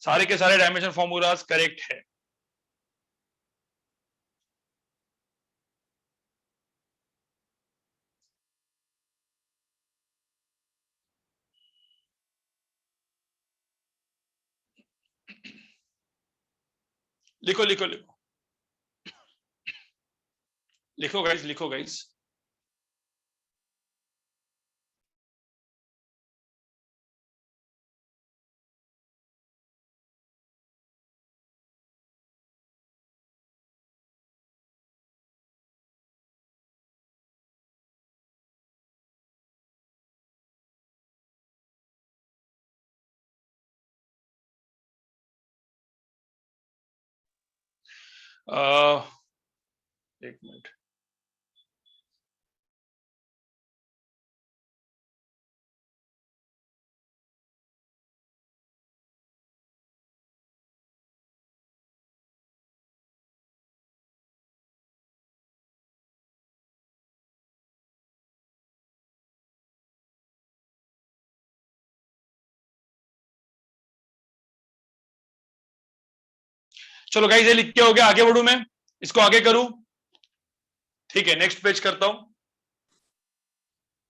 सारे के सारे डायमेंशन फॉर्मूलाज करेक्ट है। लिखो लिखो लिखो लिखो गाइस, लिखो गाइस। एक मिनट, चलो गाइस ये लिख के हो गया, आगे बढ़ू मैं, इसको आगे करूं, ठीक है। नेक्स्ट पेज करता हूं,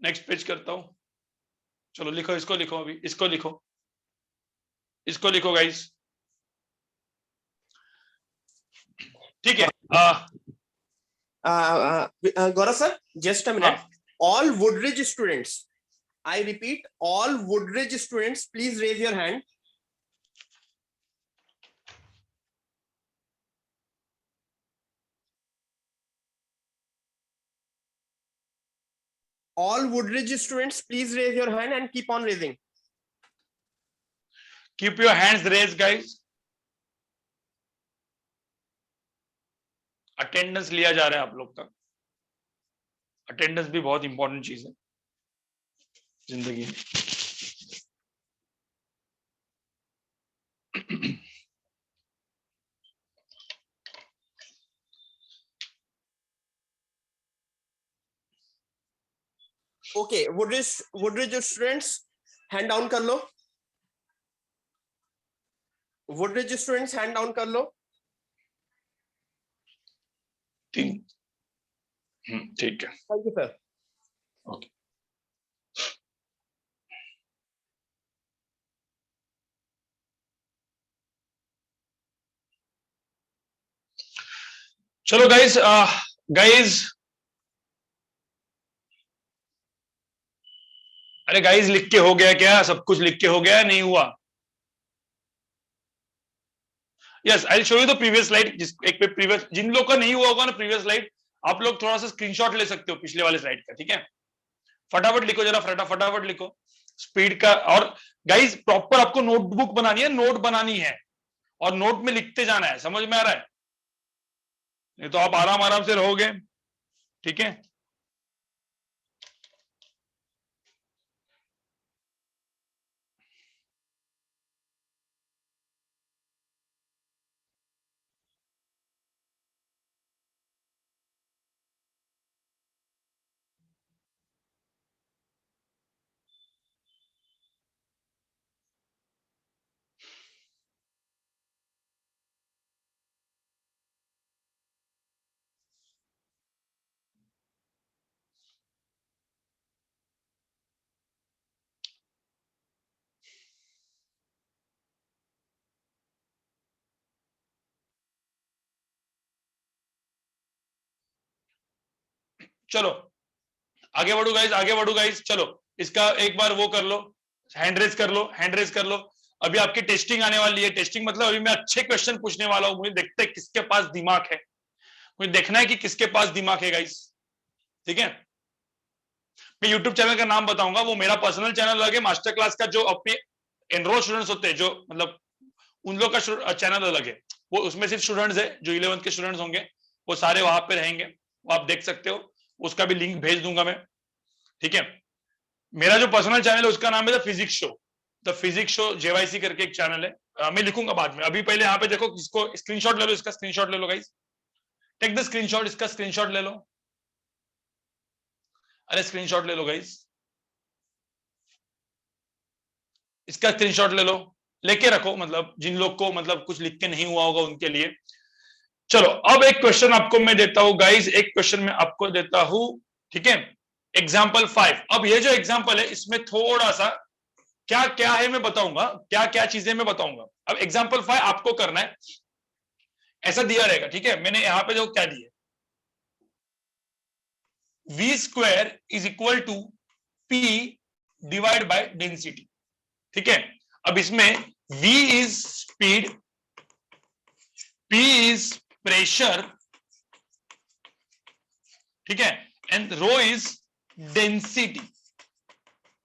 नेक्स्ट पेज करता हूं। चलो लिखो, इसको लिखो, अभी इसको लिखो, इसको लिखो गाइस, ठीक है। Gaurav sir, just a minute. All Woodridge students, I repeat, all Woodridge students, please raise your hand. All Woodridge students, please raise your hand and keep on raising. Keep your hands raised guys. Attendance लिया जा रहा है आप लोग का, अटेंडेंस भी बहुत इंपॉर्टेंट चीज है जिंदगी में। Okay, Woodridge students, hand down कर लो. Woodridge students, hand down कर लो. ठीक है, Thank you sir. ओके। चलो गाइस, गाइस, अरे गाइस लिख के हो गया क्या? सब कुछ लिख के हो गया, नहीं हुआ? Yes, I will show you the previous slide. एक पे प्रीवियस, जिन लोगों का नहीं हुआ होगा ना प्रीवियस स्लाइड, आप लोग थोड़ा सा स्क्रीनशॉट ले सकते हो पिछले वाले स्लाइड का, ठीक है। फटाफट लिखो जरा, फटाफट लिखो, स्पीड का। और गाइस प्रॉपर आपको नोटबुक बनानी है, नोट बनानी है और नोट में लिखते जाना है, समझ में आ रहा है? नहीं तो आप आराम आराम से रहोगे, ठीक है। चलो आगे बढ़ो गाइस, आगे बढ़ो गाइस। चलो इसका एक बार वो कर लो, हैंड रेज कर लो, हैंड रेज कर लो। अभी आपकी टेस्टिंग आने वाली है। टेस्टिंग मतलब अभी मैं अच्छे क्वेश्चन पूछने वाला हूं, मुझे देखते हैं किसके पास दिमाग है। मुझे देखना है कि किसके पास दिमाग है गाइस, ठीक है। मैं यूट्यूब चैनल का नाम बताऊंगा, वो मेरा पर्सनल चैनल अलग है, मास्टर क्लास का जो अपने एनरोल स्टूडेंट्स होते हैं, जो मतलब उन लोग का चैनल अलग है, वो उसमें सिर्फ स्टूडेंट्स है, जो 11th के स्टूडेंट्स होंगे वो सारे वहां पे रहेंगे, वो आप देख सकते हो, उसका भी लिंक भेज दूंगा मैं, ठीक है। मेरा जो पर्सनल चैनल है उसका नाम है the physics show, the physics show JYC करके एक चैनल है, मैं लिखूंगा बाद में, अभी पहले यहाँ पे देखो, इसको स्क्रीनशॉट ले लो, इसका स्क्रीनशॉट ले लो गाइस, टेक द स्क्रीनशॉट, इसका स्क्रीनशॉट ले लो, अरे स्क्रीनशॉट ले लो गाइस, इसका स्क्रीनशॉट ले लो, लेके रखो, मतलब जिन लोग को मतलब कुछ लिख के नहीं हुआ होगा उनके लिए। चलो अब एक क्वेश्चन आपको मैं देता हूं गाइस, एक क्वेश्चन मैं आपको देता हूं, ठीक है, एग्जाम्पल 5। अब ये जो एग्जाम्पल है इसमें थोड़ा सा क्या क्या है मैं बताऊंगा, क्या क्या चीजें मैं बताऊंगा। अब एग्जाम्पल 5 आपको करना है, ऐसा दिया रहेगा, ठीक है, मैंने यहां पे जो क्या दिया, v square is equal to p divide by density, ठीक है। अब इसमें v is speed, p is pressure, ठीक है, एंड रो इज डेंसिटी।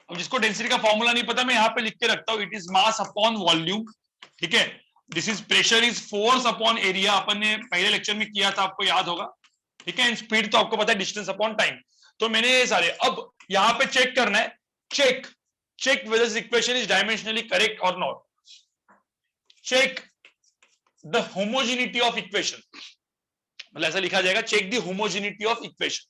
अब जिसको डेंसिटी का फॉर्मूला नहीं पता मैं यहां पे लिख के रखता हूं, it is mass upon volume, ठीक है। This is pressure is force upon area, अपन ने पहले लेक्चर में किया था, आपको याद होगा, ठीक है। स्पीड तो आपको पता है, डिस्टेंस अपॉन टाइम, तो मैंने ये सारे, अब यहां पे चेक करना है, check check whether this equation is dimensionally correct और not, check the homogeneity of equation, मतलब ऐसा लिखा जाएगा, check the homogeneity of equation,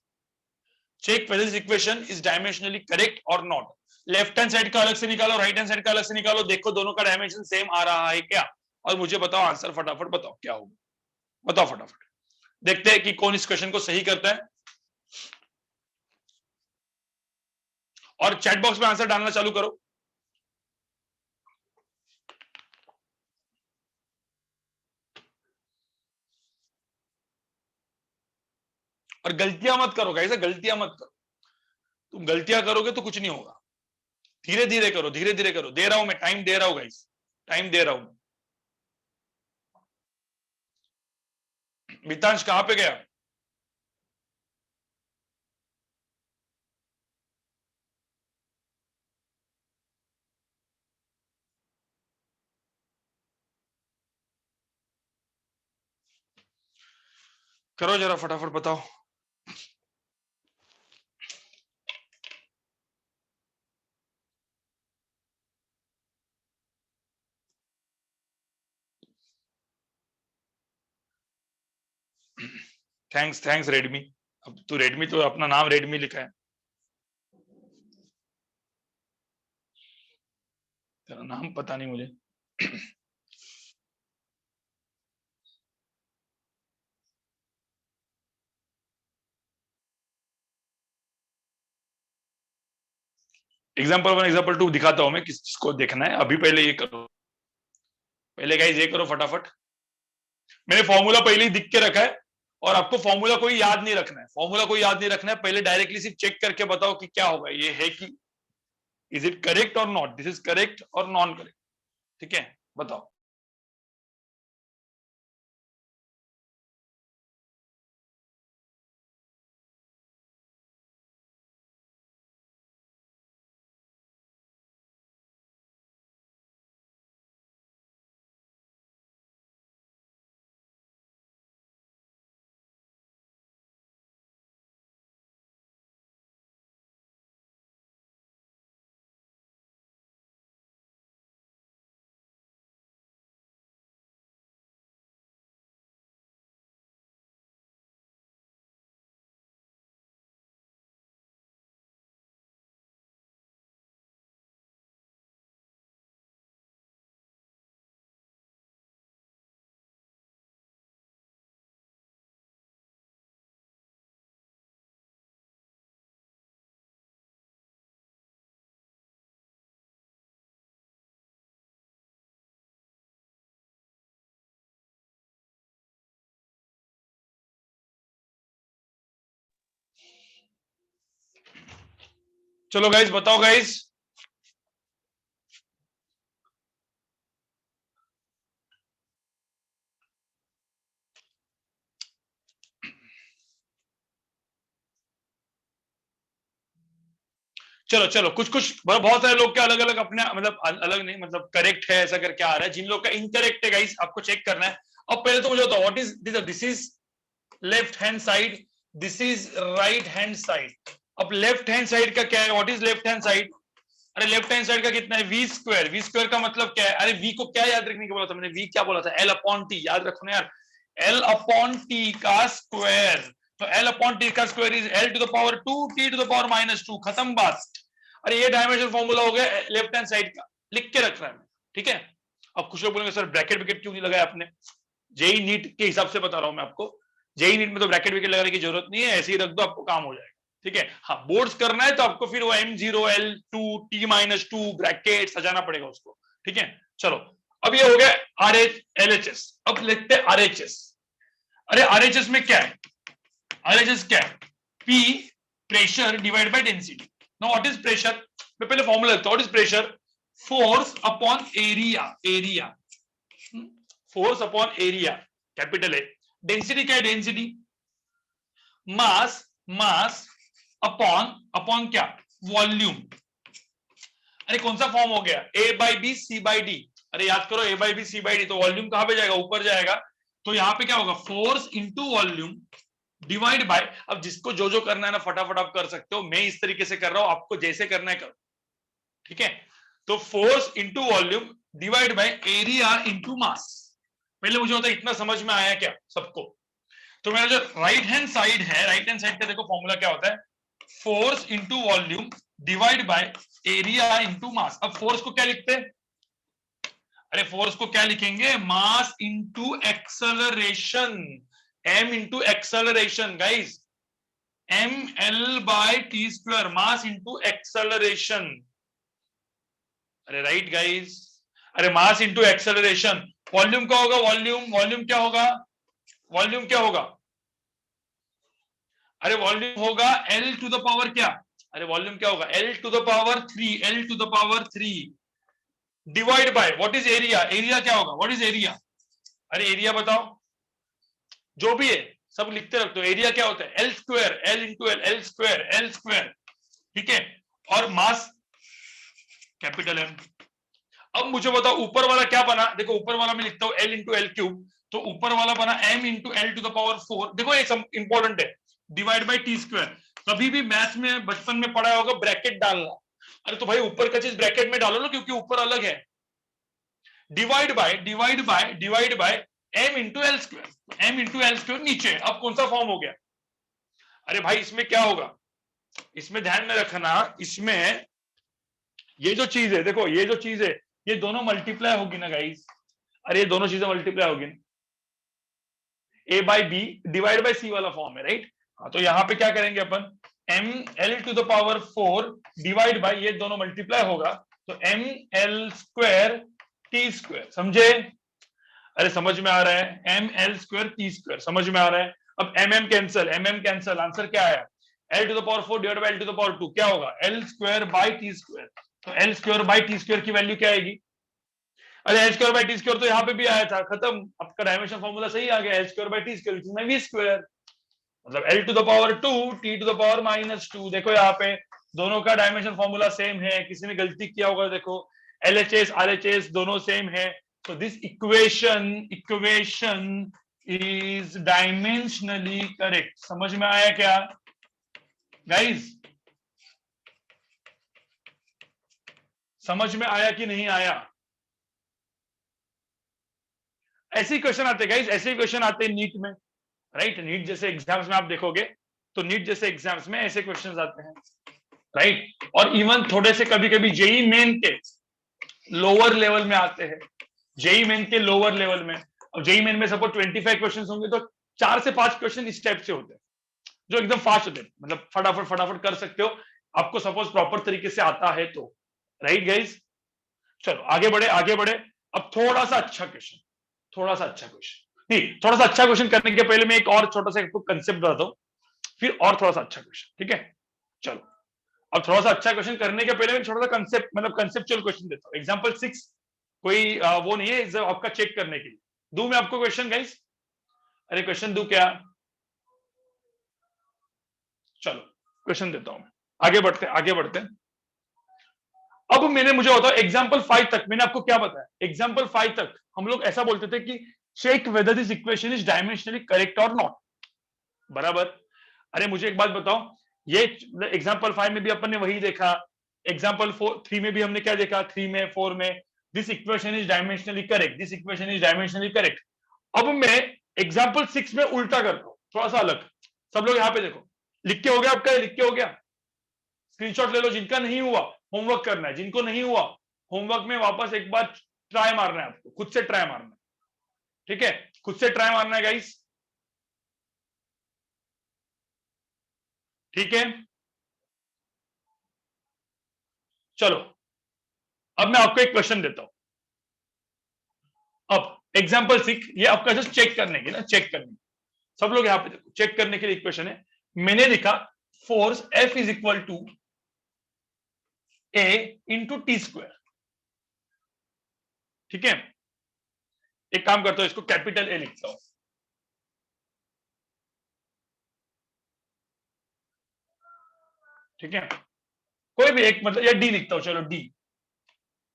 check whether this equation is dimensionally correct और नॉट। लेफ्ट हैंड साइड का अलग से निकालो, राइट हैंड साइड का अलग से निकालो, देखो दोनों का डायमेंशन सेम आ रहा है क्या, और मुझे बताओ आंसर, फटाफट बताओ क्या होगा, बताओ फटाफट, देखते हैं कि कौन इस क्वेश्चन को सही करता है, और चैट बॉक्स में आंसर डालना चालू करो। और गलतियां मत करो गाइस, गलतियां मत करो, तुम गलतियां करोगे तो कुछ नहीं होगा, धीरे धीरे करो, धीरे धीरे करो, दे रहा हूं मैं टाइम, दे रहा हूं गाइस, टाइम दे रहा हूं। मितांश कहां पे गया, करो जरा फटाफट बताओ। थैंक्स थैंक्स रेडमी, अब तू रेडमी, तो अपना नाम रेडमी लिखा है, तेरा नाम पता नहीं मुझे। एग्जाम्पल 1 एग्जाम्पल 2 दिखाता हूं मैं, किसको देखना है, अभी पहले ये करो, पहले गाइस ये करो फटाफट, मैंने फॉर्मूला पहले ही दिख के रखा है, और आपको फॉर्मूला कोई याद नहीं रखना है, फॉर्मूला कोई याद नहीं रखना है, पहले डायरेक्टली सिर्फ चेक करके बताओ कि क्या होगा, ये है कि इज इट करेक्ट और नॉट, दिस इज करेक्ट और नॉन करेक्ट, ठीक है, बताओ। चलो गाइस बताओ गाइस, चलो चलो, कुछ कुछ बहुत सारे लोग के अलग अलग अपने मतलब अलग नहीं मतलब करेक्ट है ऐसा करके आ रहा है, जिन लोग का इनकरेक्ट है गाइस आपको चेक करना है। अब पहले तो मुझे बताओ what is this is left hand side, this is right hand side. अब लेफ्ट हैंड साइड का क्या है, what is left hand side? अरे लेफ्ट हैंड साइड का कितना है, वी स्क्वायर। वी स्क्वायर का मतलब क्या है? अरे वी को क्या याद रखने को बोला था मैंने, वी क्या बोला था, एल अपॉन टी, याद रखो ना यार, एल अपॉन टी का स्क्वायर। तो एल अपॉन टी का square is L to the power 2 T to the power -2, खत्म बात। अरे ये डायमेंशन फॉर्मूला हो गया लेफ्ट हैंड साइड का, लिख के रख रहा है, ठीक है। अब कुछ लोग बोलेंगे सर ब्रैकेट विकेट क्यों नहीं लगाया आपने? जेई नीट के हिसाब से बता रहा हूं मैं आपको, जेई नीट में तो ब्रैकेट विकेट लगाने की जरूरत नहीं है, ऐसे ही रख दो आपको काम हो जाएगा, ठीक है। हाँ बोर्ड्स करना है तो आपको फिर वो M0 L2 T-2 ब्रैकेट सजाना पड़ेगा उसको, ठीक है। चलो अब ये हो गया RH LHS, अब लिखते हैं RHS। अरे RHS में क्या है, RHS क्या है, P pressure divide by density. Now what is pressure, मैं पहले फॉर्मूला लिखता हूं, what is pressure, force upon area, area force upon area capital A. Density क्या है, density mass, mass upon, upon क्या, वॉल्यूम। अरे कौन सा फॉर्म हो गया, A by B C by D. अरे याद करो A by B C by D, तो वॉल्यूम कहां पे जाएगा, ऊपर जाएगा। तो यहां पे क्या होगा, force into volume divide by, अब जिसको जो जो करना है ना फटाफट आप कर सकते हो, मैं इस तरीके से कर रहा हूं, आपको जैसे करना है करो, ठीक है। तो force into volume divide by area into mass. पहले मुझे होता है इतना समझ में आया क्या सबको? तो मेरा जो राइट हैंड साइड है, राइट हैंड साइड का देखो फॉर्मूला क्या होता है, force into volume divide by area into mass. अब फोर्स को क्या लिखते हैं, अरे फोर्स को क्या लिखेंगे, mass into acceleration, m into acceleration guys, M L by T square, mass into acceleration. अरे राइट गाइस, अरे मास इंटू एक्सेलरेशन। वॉल्यूम क्या होगा, वॉल्यूम, वॉल्यूम क्या होगा, वॉल्यूम क्या होगा, अरे वॉल्यूम होगा L टू द पावर क्या, अरे वॉल्यूम क्या होगा, L to the power 3, L to the power 3 by what is is एरिया, एरिया क्या होगा, व्हाट इज एरिया, अरे एरिया बताओ, जो भी है सब लिखते रखते हो। एरिया क्या होता है, L square, L into L, L square, L square, ठीक है। और मास कैपिटल एम। अब मुझे बताओ ऊपर वाला क्या बना, देखो ऊपर वाला मैं लिखता हूं एल इंटू एल क्यूब, तो ऊपर वाला बना m into L to the power 4। देखो ये इंपॉर्टेंट है, डिवाइड बाय टी स्क्वायर। कभी भी मैथ्स में बचपन में पढ़ा होगा ब्रैकेट डालना, अरे तो भाई ऊपर का चीज ब्रैकेट में डालो ना, क्योंकि ऊपर अलग है। Divide by, divide by, divide by m into L square, m into L square नीचे। अब कौन सा फॉर्म हो गया, अरे भाई इसमें क्या होगा, इसमें ध्यान में रखना, इसमें ये जो चीज है, देखो ये जो चीज है ये दोनों मल्टीप्लाई होगी ना गाइस, अरे ये दोनों चीजें मल्टीप्लाई होगी ना, ए बाई बी डिवाइड बाई सी वाला फॉर्म है, राइट। हाँ तो यहाँ पे क्या करेंगे अपन, M L to the power 4 divide by, ये दोनों मल्टीप्लाई होगा, तो M L square T square, समझे? अरे समझ में आ रहा है, M L square T square, समझ में आ रहा है। अब M M cancel, M M cancel, answer क्या आया, L to the power 4 divide by L to the power 2 क्या होगा, L square by T square. तो L square by T square की वैल्यू क्या आएगी, अरे L square by T square तो यहाँ पे भी आया था, खत्म, आपका डायमेंशन फॉर्मूला सही आ गया, L square by T square V square, मतलब L to the power 2 T to the power -2। देखो यहाँ पे दोनों का डायमेंशन फॉर्मूला सेम है, किसी ने गलती किया होगा, देखो LHS RHS दोनों सेम है, so this equation is dimensionally correct। समझ में आया क्या गाइस, समझ में आया कि नहीं आया? ऐसे ही क्वेश्चन आते गाइस, ऐसे ही क्वेश्चन आते हैं नीट में, राइट। नीट जैसे एग्जाम्स में आप देखोगे तो नीट जैसे एग्जाम्स में ऐसे क्वेश्चंस आते हैं, राइट। और इवन थोड़े से कभी कभी जेई मेन के लोअर लेवल में आते हैं, जेई मेन के लोअर लेवल में। अब जेई मेन में सपोज 25 क्वेश्चंस होंगे तो 4 से 5 क्वेश्चन इस टाइप से होते हैं जो एकदम फास्ट होते हैं, मतलब फटाफट फटाफट कर सकते हो, आपको सपोज प्रॉपर तरीके से आता है तो, राइट गाइस। चलो आगे बढ़े, आगे बढ़े। अब थोड़ा सा अच्छा क्वेश्चन, थोड़ा सा अच्छा क्वेश्चन नहीं, थोड़ा सा अच्छा क्वेश्चन करने के पहले मैं एक और छोटा सा कंसेप्ट बताता हूँ, फिर और थोड़ा सा अच्छा क्वेश्चन, ठीक है। चलो अब थोड़ा सा अच्छा क्वेश्चन करने के पहले मैं छोटा सा कंसेप्ट मतलब कंसेप्चुअल क्वेश्चन देता हूँ। एग्जांपल 6 कोई वो नहीं है आपका चेक करने के लिए, दूं मैं आपको क्वेश्चन गाइस, अरे क्वेश्चन दूं क्या, चलो क्वेश्चन देता हूं, आगे बढ़ते आगे बढ़ते। अब मैंने मुझे बताओ एग्जाम्पल 5 तक मैंने आपको क्या बताया, एग्जाम्पल 5 तक हम लोग ऐसा बोलते थे कि check whether this equation is dimensionally correct और नॉट, बराबर। अरे मुझे एक बात बताओ, ये एग्जाम्पल 5 में भी अपन ने वही देखा, एग्जाम्पल 3 में भी हमने क्या देखा, 3 में 4 में, this equation is dimensionally correct, this equation is dimensionally correct. अब मैं एग्जाम्पल 6 में उल्टा करता हूं, थोड़ा सा अलग। सब लोग यहां पे देखो, लिख के हो गया आपका, लिख के हो गया, स्क्रीनशॉट ले लो। जिनका नहीं हुआ होमवर्क करना है, जिनको नहीं हुआ होमवर्क में वापस एक बार ट्राई मारना है, आपको खुद से ट्राई मारना है, ठीक है, खुद से ट्राई मारना है गाइस, ठीक है। चलो अब मैं आपको एक क्वेश्चन देता हूं। अब एग्जाम्पल 6 ये आपका जस्ट चेक करने की ना, चेक करने की, सब लोग यहां पे देखो, चेक करने के लिए इक्वेशन है। मैंने लिखा force F is equal to A into T square, ठीक है। एक काम करता हूं, इसको कैपिटल ए लिखता हूं, ठीक है, कोई भी एक, मतलब या डी लिखता हूं, चलो D,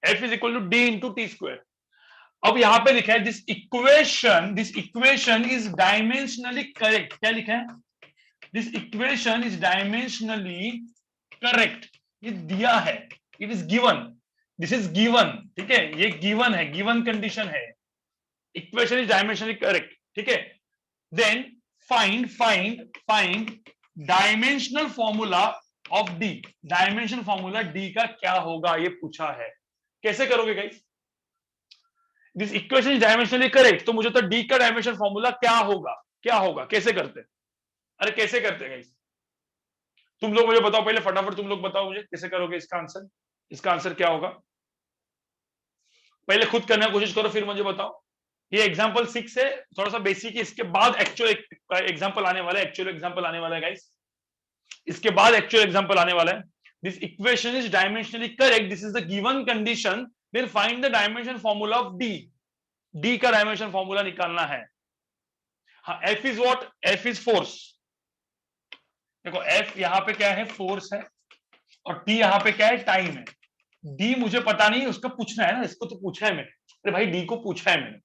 F is equal to D into T square. अब यहां पे लिखा है this equation is dimensionally correct, क्या लिखा है, this equation is dimensionally correct, ये दिया है, it is given, this is given, ठीक है, ये गिवन है, गिवन कंडीशन है, इक्वेशन इज डायमेंशनली करेक्ट, ठीक है। Then find dimensional formula of D, dimension formula D का क्या होगा ये पूछा है। कैसे करोगे guys, this equation is dimensionally correct, तो मुझे तो डी का डायमेंशन फॉर्मूला क्या होगा, क्या होगा, कैसे करते, अरे कैसे करते गाइस, तुम लोग मुझे बताओ पहले, फटाफट तुम लोग बताओ मुझे कैसे करोगे इसका आंसर, इसका आंसर क्या होगा, पहले खुद करने की कोशिश करो फिर मुझे बताओ। ये एग्जांपल 6 है, थोड़ा सा बेसिक है, इसके बाद एक्चुअल एग्जांपल आने वाला है, एक्चुअल एग्जांपल आने वाला है गाइस, इसके बाद एक्चुअल एग्जांपल आने वाला है। This equation is dimensionally correct, this is the given condition, then find the dimension formula of D, D का डायमेंशन फॉर्मूला निकालना है। हाँ, F is what, F is force, देखो एफ यहाँ पे क्या है, फोर्स है, और टी यहाँ पे क्या है, टाइम है। डी मुझे पता नहीं, उसका पूछना है ना, इसको तो पूछा है मैंने, अरे भाई डी को पूछा है मैंने,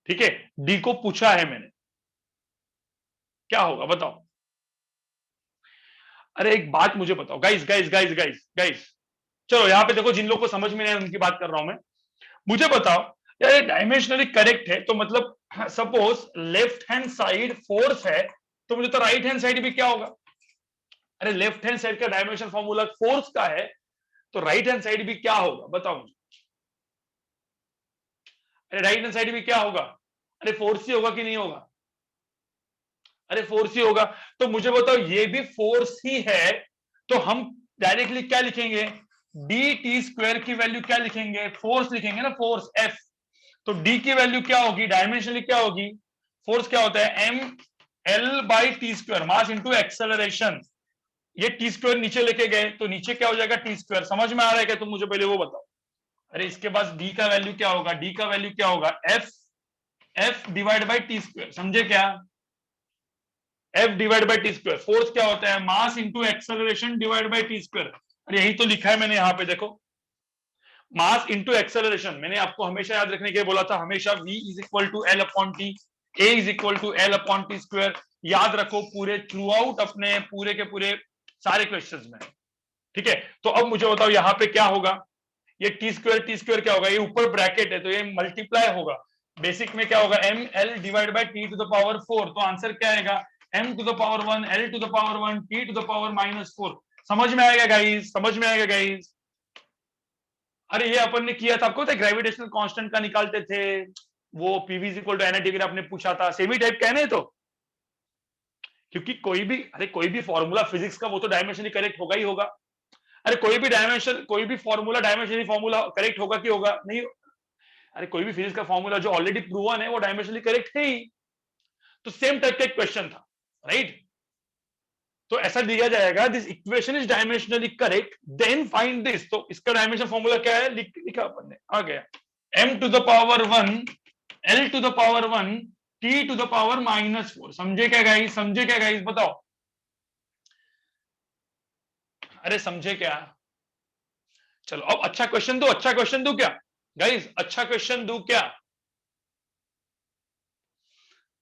ठीक है, डी को पूछा है मैंने, क्या होगा बताओ। अरे एक बात मुझे बताओ guys guys guys guys guys, चलो यहाँ पे देखो, जिन लोगों को समझ में नहीं है उनकी बात कर रहा हूं मैं, मुझे बताओ यार ये डायमेंशनली करेक्ट है, तो मतलब suppose left hand side force है, तो मुझे तो राइट हैंड साइड भी क्या होगा, अरे लेफ्ट हैंड साइड का डायमेंशन फॉर्मूला फोर्स का है, तो राइट हैंड साइड भी क्या होगा बताओ मुझे, अरे राइट हैंड साइड भी क्या होगा, अरे फोर्स ही होगा कि नहीं होगा, अरे फोर्स ही होगा, तो मुझे बताओ ये भी फोर्स ही है, तो हम डायरेक्टली क्या लिखेंगे, डी टी स्क्वायर की वैल्यू क्या लिखेंगे, फोर्स लिखेंगे ना, फोर्स एफ, तो डी की वैल्यू क्या होगी, डायमेंशनली क्या होगी, फोर्स क्या होता है, M l by T square, mass into acceleration, ये टी स्क्वायर नीचे लेके गए तो नीचे क्या हो जाएगा, टी स्क्वायर, समझ में आ रहा है क्या, तुम मुझे पहले वो बताओ। अरे इसके बाद डी का वैल्यू क्या होगा, डी का वैल्यू क्या होगा, F F divide by T square, समझे क्या, F divide by T square, force क्या होता है, मास into acceleration divide by T square, अरे यही तो लिखा है मैंने यहाँ पे देखो, मास इंटू एक्सेलरेशन, मैंने आपको हमेशा याद रखने के लिए बोला था, हमेशा v is equal to L upon t, a is equal to L upon T square, याद रखो पूरे थ्रू आउट अपने पूरे के पूरे सारे क्वेश्चंस में, ठीक है। तो अब मुझे बताओ यहाँ पे क्या होगा, ये टी स्क्वायर क्या होगा, ये ऊपर ब्रैकेट है तो ये मल्टीप्लाई होगा, बेसिक में क्या होगा, m l divide by t to the power 4, तो आंसर क्या आएगा, m to the power 1 l to the power 1 t to the power -4, समझ में आएगा गाइस, समझ में आएगा गाइस। अरे ये अपन ने किया था, आपको पता है ग्रेविटेशनल कांस्टेंट का निकालते थे, वो PV is equal to nRT आपने पूछा था, सेमी टाइप कहने तो, क्योंकि कोई भी फॉर्मूला फिजिक्स का वो तो डायमेंशनली करेक्ट होगा ही होगा, अरे कोई भी फॉर्मूला डायमेंशनली फॉर्मूला करेक्ट होगा कि होगा नहीं, अरे कोई भी फिजिक्स का फॉर्मूला जो ऑलरेडी प्रूवन है वो डायमेंशनली करेक्ट है ही, तो सेम टाइप का एक क्वेश्चन था, राइट। तो ऐसा दिया जाएगा, this equation is dimensionally correct, then find this, तो इसका डायमेंशन फॉर्मूला क्या है, लिखा अपन ने, आ गया, m to the power 1 l to the power 1 t to the power -4, समझे क्या गाइस, समझे क्या गाइस बताओ, अरे समझे क्या, चलो अब अच्छा क्वेश्चन दो, अच्छा क्वेश्चन दो क्या गाइस, अच्छा क्वेश्चन दो क्या?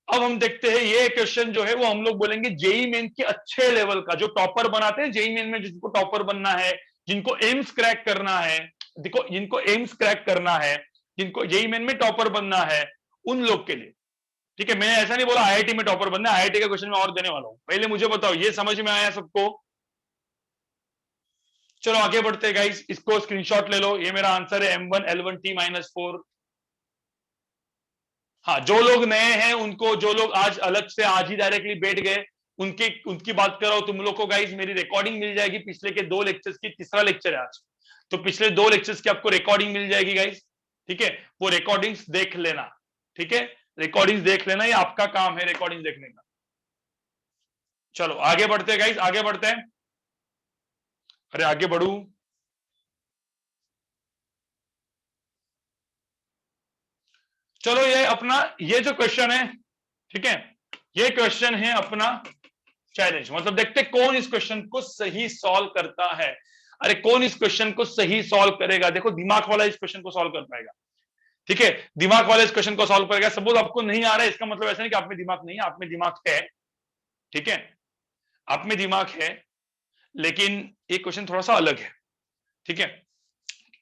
अब हम देखते हैं ये क्वेश्चन जो है वो हम लोग बोलेंगे जेई मेन के अच्छे लेवल का, जो टॉपर बनाते हैं जेई मेन में, जिनको टॉपर बनना है, जिनको एम्स क्रैक करना है, देखो जिनको एम्स क्रैक करना है, जिनको जेई मेन में टॉपर बनना है, उन लोग के लिए। ठीक है, मैंने ऐसा नहीं बोला आईआईटी में टॉपर बनना है, आईआईटी का क्वेश्चन मैं और देने वाला हूं। पहले मुझे बताओ ये समझ में आया सबको? चलो आगे बढ़ते हैं गाइस, इसको स्क्रीनशॉट ले लो, ये मेरा आंसर है M1L1T-4। हाँ, जो लोग नए हैं उनको, जो लोग आज अलग से आज ही डायरेक्टली बैठ गए, उनकी उनकी बात कर रहा हूं। तुम लोग को गाइस मेरी रिकॉर्डिंग मिल जाएगी पिछले के 2 लेक्चर्स की, तीसरा लेक्चर है आज, तो पिछले 2 लेक्चर्स की आपको रिकॉर्डिंग मिल जाएगी गाइस। ठीक है, वो रिकॉर्डिंग्स देख लेना। ठीक है, रिकॉर्डिंग्स देख लेना, ये आपका काम है रिकॉर्डिंग देखने का। चलो आगे बढ़ते हैं गाइस, आगे बढ़ते हैं। अरे आगे बढ़ू, चलो ये अपना ये जो क्वेश्चन है, ठीक है, ये क्वेश्चन है अपना चैलेंज, मतलब देखते कौन इस क्वेश्चन को सही सॉल्व करता है। अरे कौन इस क्वेश्चन को सही सॉल्व करेगा? देखो दिमाग वाला इस क्वेश्चन को सॉल्व कर पाएगा। ठीक है, दिमाग वाले इस क्वेश्चन को सॉल्व करेगा। सपोज आपको नहीं आ रहा है, इसका मतलब ऐसा नहीं कि आप में दिमाग नहीं है, आप में दिमाग है। ठीक है, आप में दिमाग है, लेकिन ये क्वेश्चन थोड़ा सा अलग है। ठीक है,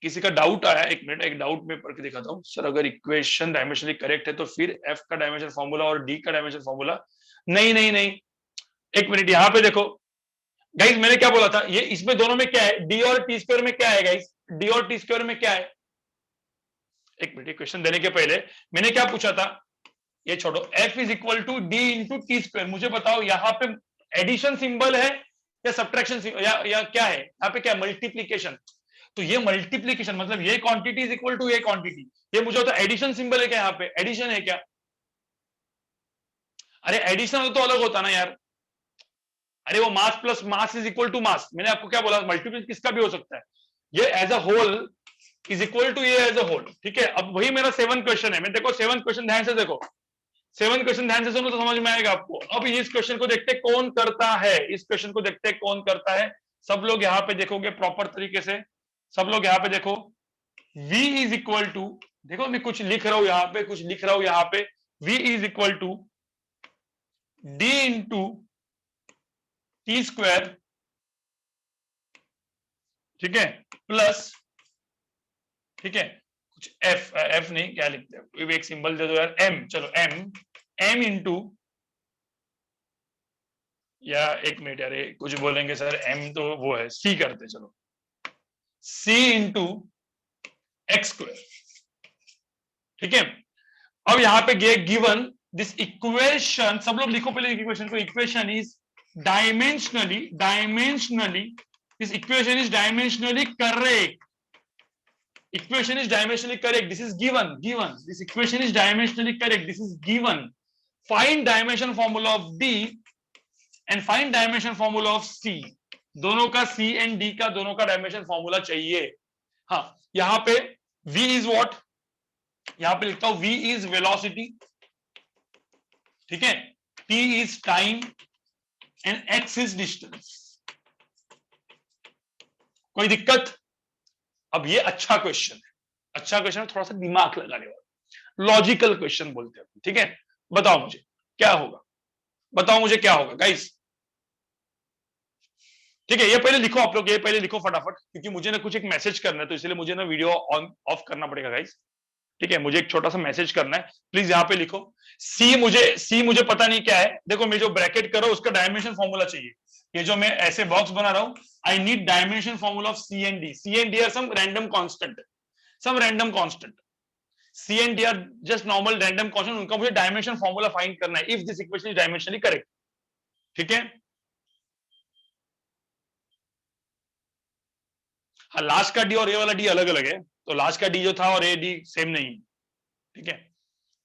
किसी का डाउट आया, एक मिनट, एक डाउट में पढ़ के दिखाता हूं सर। अगर इक्वेशन डायमेंशनली करेक्ट है तो फिर एफ का डायमेंशन फॉर्मूला और डी का डायमेंशन फॉर्मूला, नहीं नहीं नहीं, एक मिनट, यहां पे देखो गाइस, मैंने क्या बोला था, ये इसमें दोनों में क्या है, डी और टी स्क्वायर में क्या है गाइस, डी और टी स्क्वायर में क्या है? एक मिनट, क्वेश्चन देने के पहले मैंने क्या पूछा था, ये छोड़ो, f is equal to D into T square. मुझे बताओ यहाँ पे एडिशन सिंबल है या सब्ट्रैक्शन, या क्या है यहाँ पे, क्या मल्टीप्लीकेशन? तो ये मल्टीप्लीकेशन मतलब ये क्वांटिटी इज इक्वल टू ये क्वांटिटी, ये मुझे होता एडिशन सिंबल है क्या? यहाँ पे एडिशन है क्या? अरे एडिशन तो अलग होता ना यार। अरे वो mass plus mass is equal to mass, मैंने आपको क्या बोला, मल्टीप्लिकेशन किसका भी हो सकता है, ये as a whole is equal to ये एज अ होल। ठीक है, अब वही मेरा 7 क्वेश्चन है, मैं देखो 7 क्वेश्चन ध्यान से देखो, 7 क्वेश्चन ध्यान से सुनो तो समझ में आएगा आपको। अब इस क्वेश्चन को देखते कौन करता है, इस क्वेश्चन को देखते कौन करता है। सब लोग यहाँ पे देखोगे प्रॉपर तरीके से, सब लोग यहाँ पे देखो, v इज इक्वल टू, देखो मैं कुछ लिख रहा हूं यहाँ पे, कुछ लिख रहा हूं यहाँ पे, v is equal to d into T square, ठीक है, प्लस, ठीक है, कुछ f नहीं, क्या लिखते हैं, एक सिंबल दे दो यार, m, चलो m इंटू, या एक मिनट यार, कुछ बोलेंगे सर m तो वो है, c करते, चलो c इंटू एक्स स्क्वायर। ठीक है, अब यहां पे गिवन दिस इक्वेशन, सब लोग लिखो पहले इक्वेशन को, equation is dimensionally this equation is dimensionally correct, equation is dimensionally correct, this is given, this equation is dimensionally correct, this is given, find dimension formula of d and find dimension formula of c, दोनों का c and d का दोनों का डायमेंशन फॉर्मूला चाहिए। हाँ, यहां पे v is what, यहां पे लिखता हूं v is velocity, ठीक है, t is time and x is distance। कोई दिक्कत? अब ये अच्छा क्वेश्चन है, अच्छा क्वेश्चन, थोड़ा सा दिमाग लगाने वाला, लॉजिकल क्वेश्चन बोलते हैं, ठीक है। बताओ मुझे क्या होगा, बताओ मुझे क्या होगा गाइस। ठीक है, ये पहले लिखो आप लोग, ये पहले लिखो फटाफट, क्योंकि मुझे ना कुछ एक मैसेज करना है, तो इसलिए मुझे ना वीडियो ऑन ऑफ करना पड़ेगा गाइस। ठीक है, मुझे एक छोटा सा मैसेज करना है, प्लीज यहाँ पे लिखो। सी मुझे पता नहीं क्या है, देखो मैं जो ब्रैकेट कर रहा हूं उसका डायमेंशन फॉर्मूला चाहिए। ये जो मैं ऐसे बॉक्स बना रहा हूं, I need dimension formula of c and d. C and d are some random constant, some random constant, c and d are just normal random constant, उनका मुझे डायमेंशन फॉर्मूला फाइंड करना है if this equation is dimensionally correct. ठीक है, हाँ, लास्ट का डी और ये वाला डी अलग अलग है, तो लास्ट का डी जो था और ये डी सेम नहीं। ठीक है,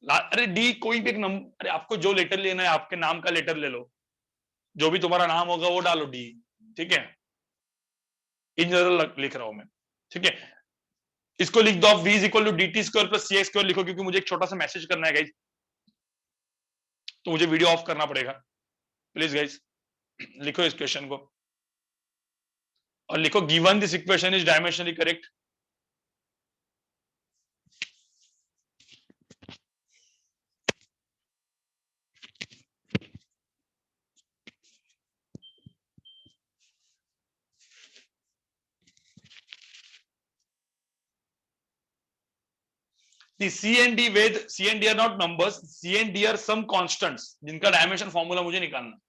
अरे डी कोई भी एक नंबर, अरे आपको जो लेटर लेना है आपके नाम का लेटर ले लो, जो भी तुम्हारा नाम होगा वो डालो डी। ठीक है, इन जनरल लिख रहा हूं मैं। ठीक है, इसको लिख दो, v is equal to d t square plus c x square लिखो, क्योंकि मुझे एक छोटा सा मैसेज करना है गाइज, तो मुझे वीडियो ऑफ करना पड़ेगा। प्लीज गाइज लिखो इस क्वेश्चन को, और लिखो given this equation is dimensionally correct. The C and D with C and D are not numbers. C and D are some constants जिनका डायमेंशन फॉर्मूला मुझे निकालना.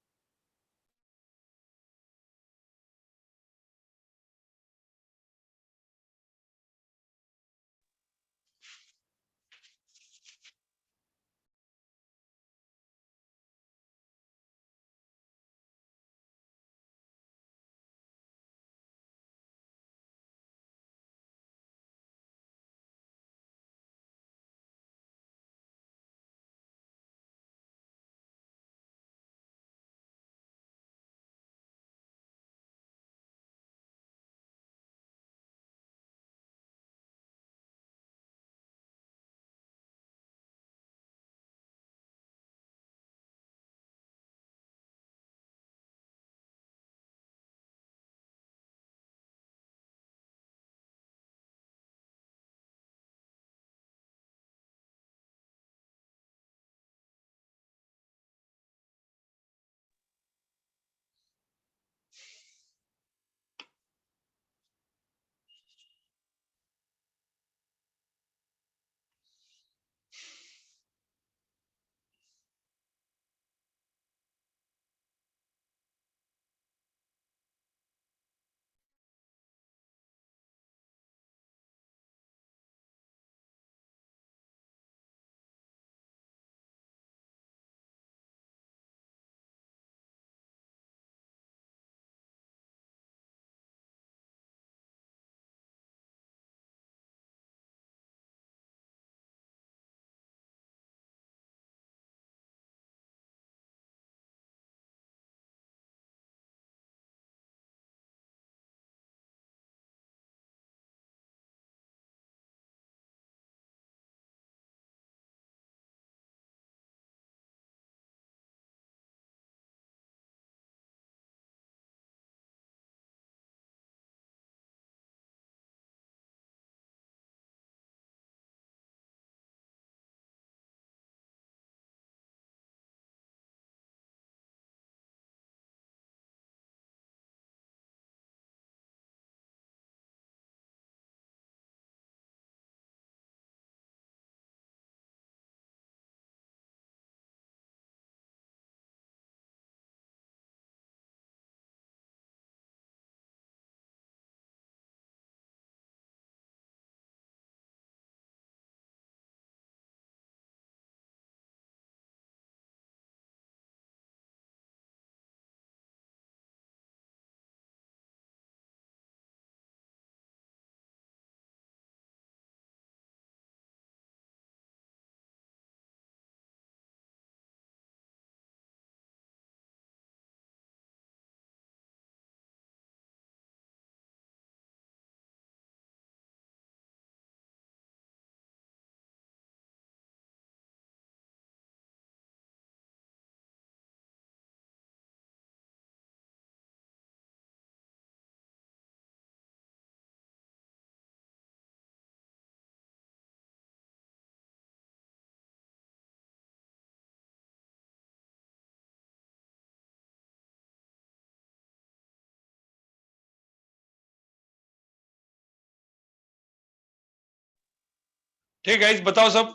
ठीक है, बताओ सब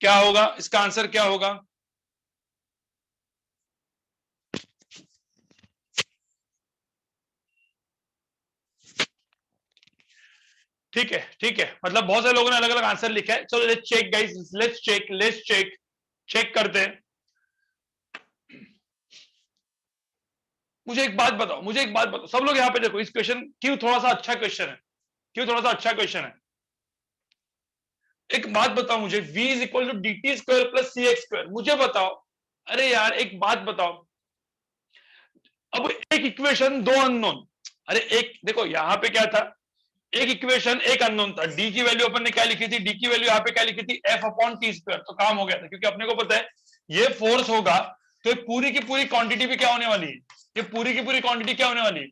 क्या होगा, इसका आंसर क्या होगा. ठीक है, ठीक है, मतलब बहुत सारे लोगों ने अलग अलग आंसर लिखा है. चलो let's check guys, let's check करते हैं. मुझे एक बात बताओ, सब लोग यहाँ पे देखो, इस क्वेश्चन क्यों थोड़ा सा अच्छा क्वेश्चन है, क्यों थोड़ा सा अच्छा क्वेश्चन है. एक बात बताओ मुझे, v is equal to d t square plus c x square, मुझे बताओ. अरे यार एक बात बताओ, अब एक इक्वेशन दो अननोन. अरे एक देखो यहाँ पे क्या था, एक इक्वेशन एक अननोन था. डी की वैल्यू अपन ने क्या लिखी थी, डी की वैल्यू यहाँ पे क्या लिखी थी, एफ अपॉन टी स्क्वायर. तो काम हो गया था, क्योंकि अपने को पता है ये फोर्स होगा तो पूरी की पूरी क्वांटिटी भी क्या होने वाली है, ये पूरी की पूरी क्वांटिटी क्या होने वाली है,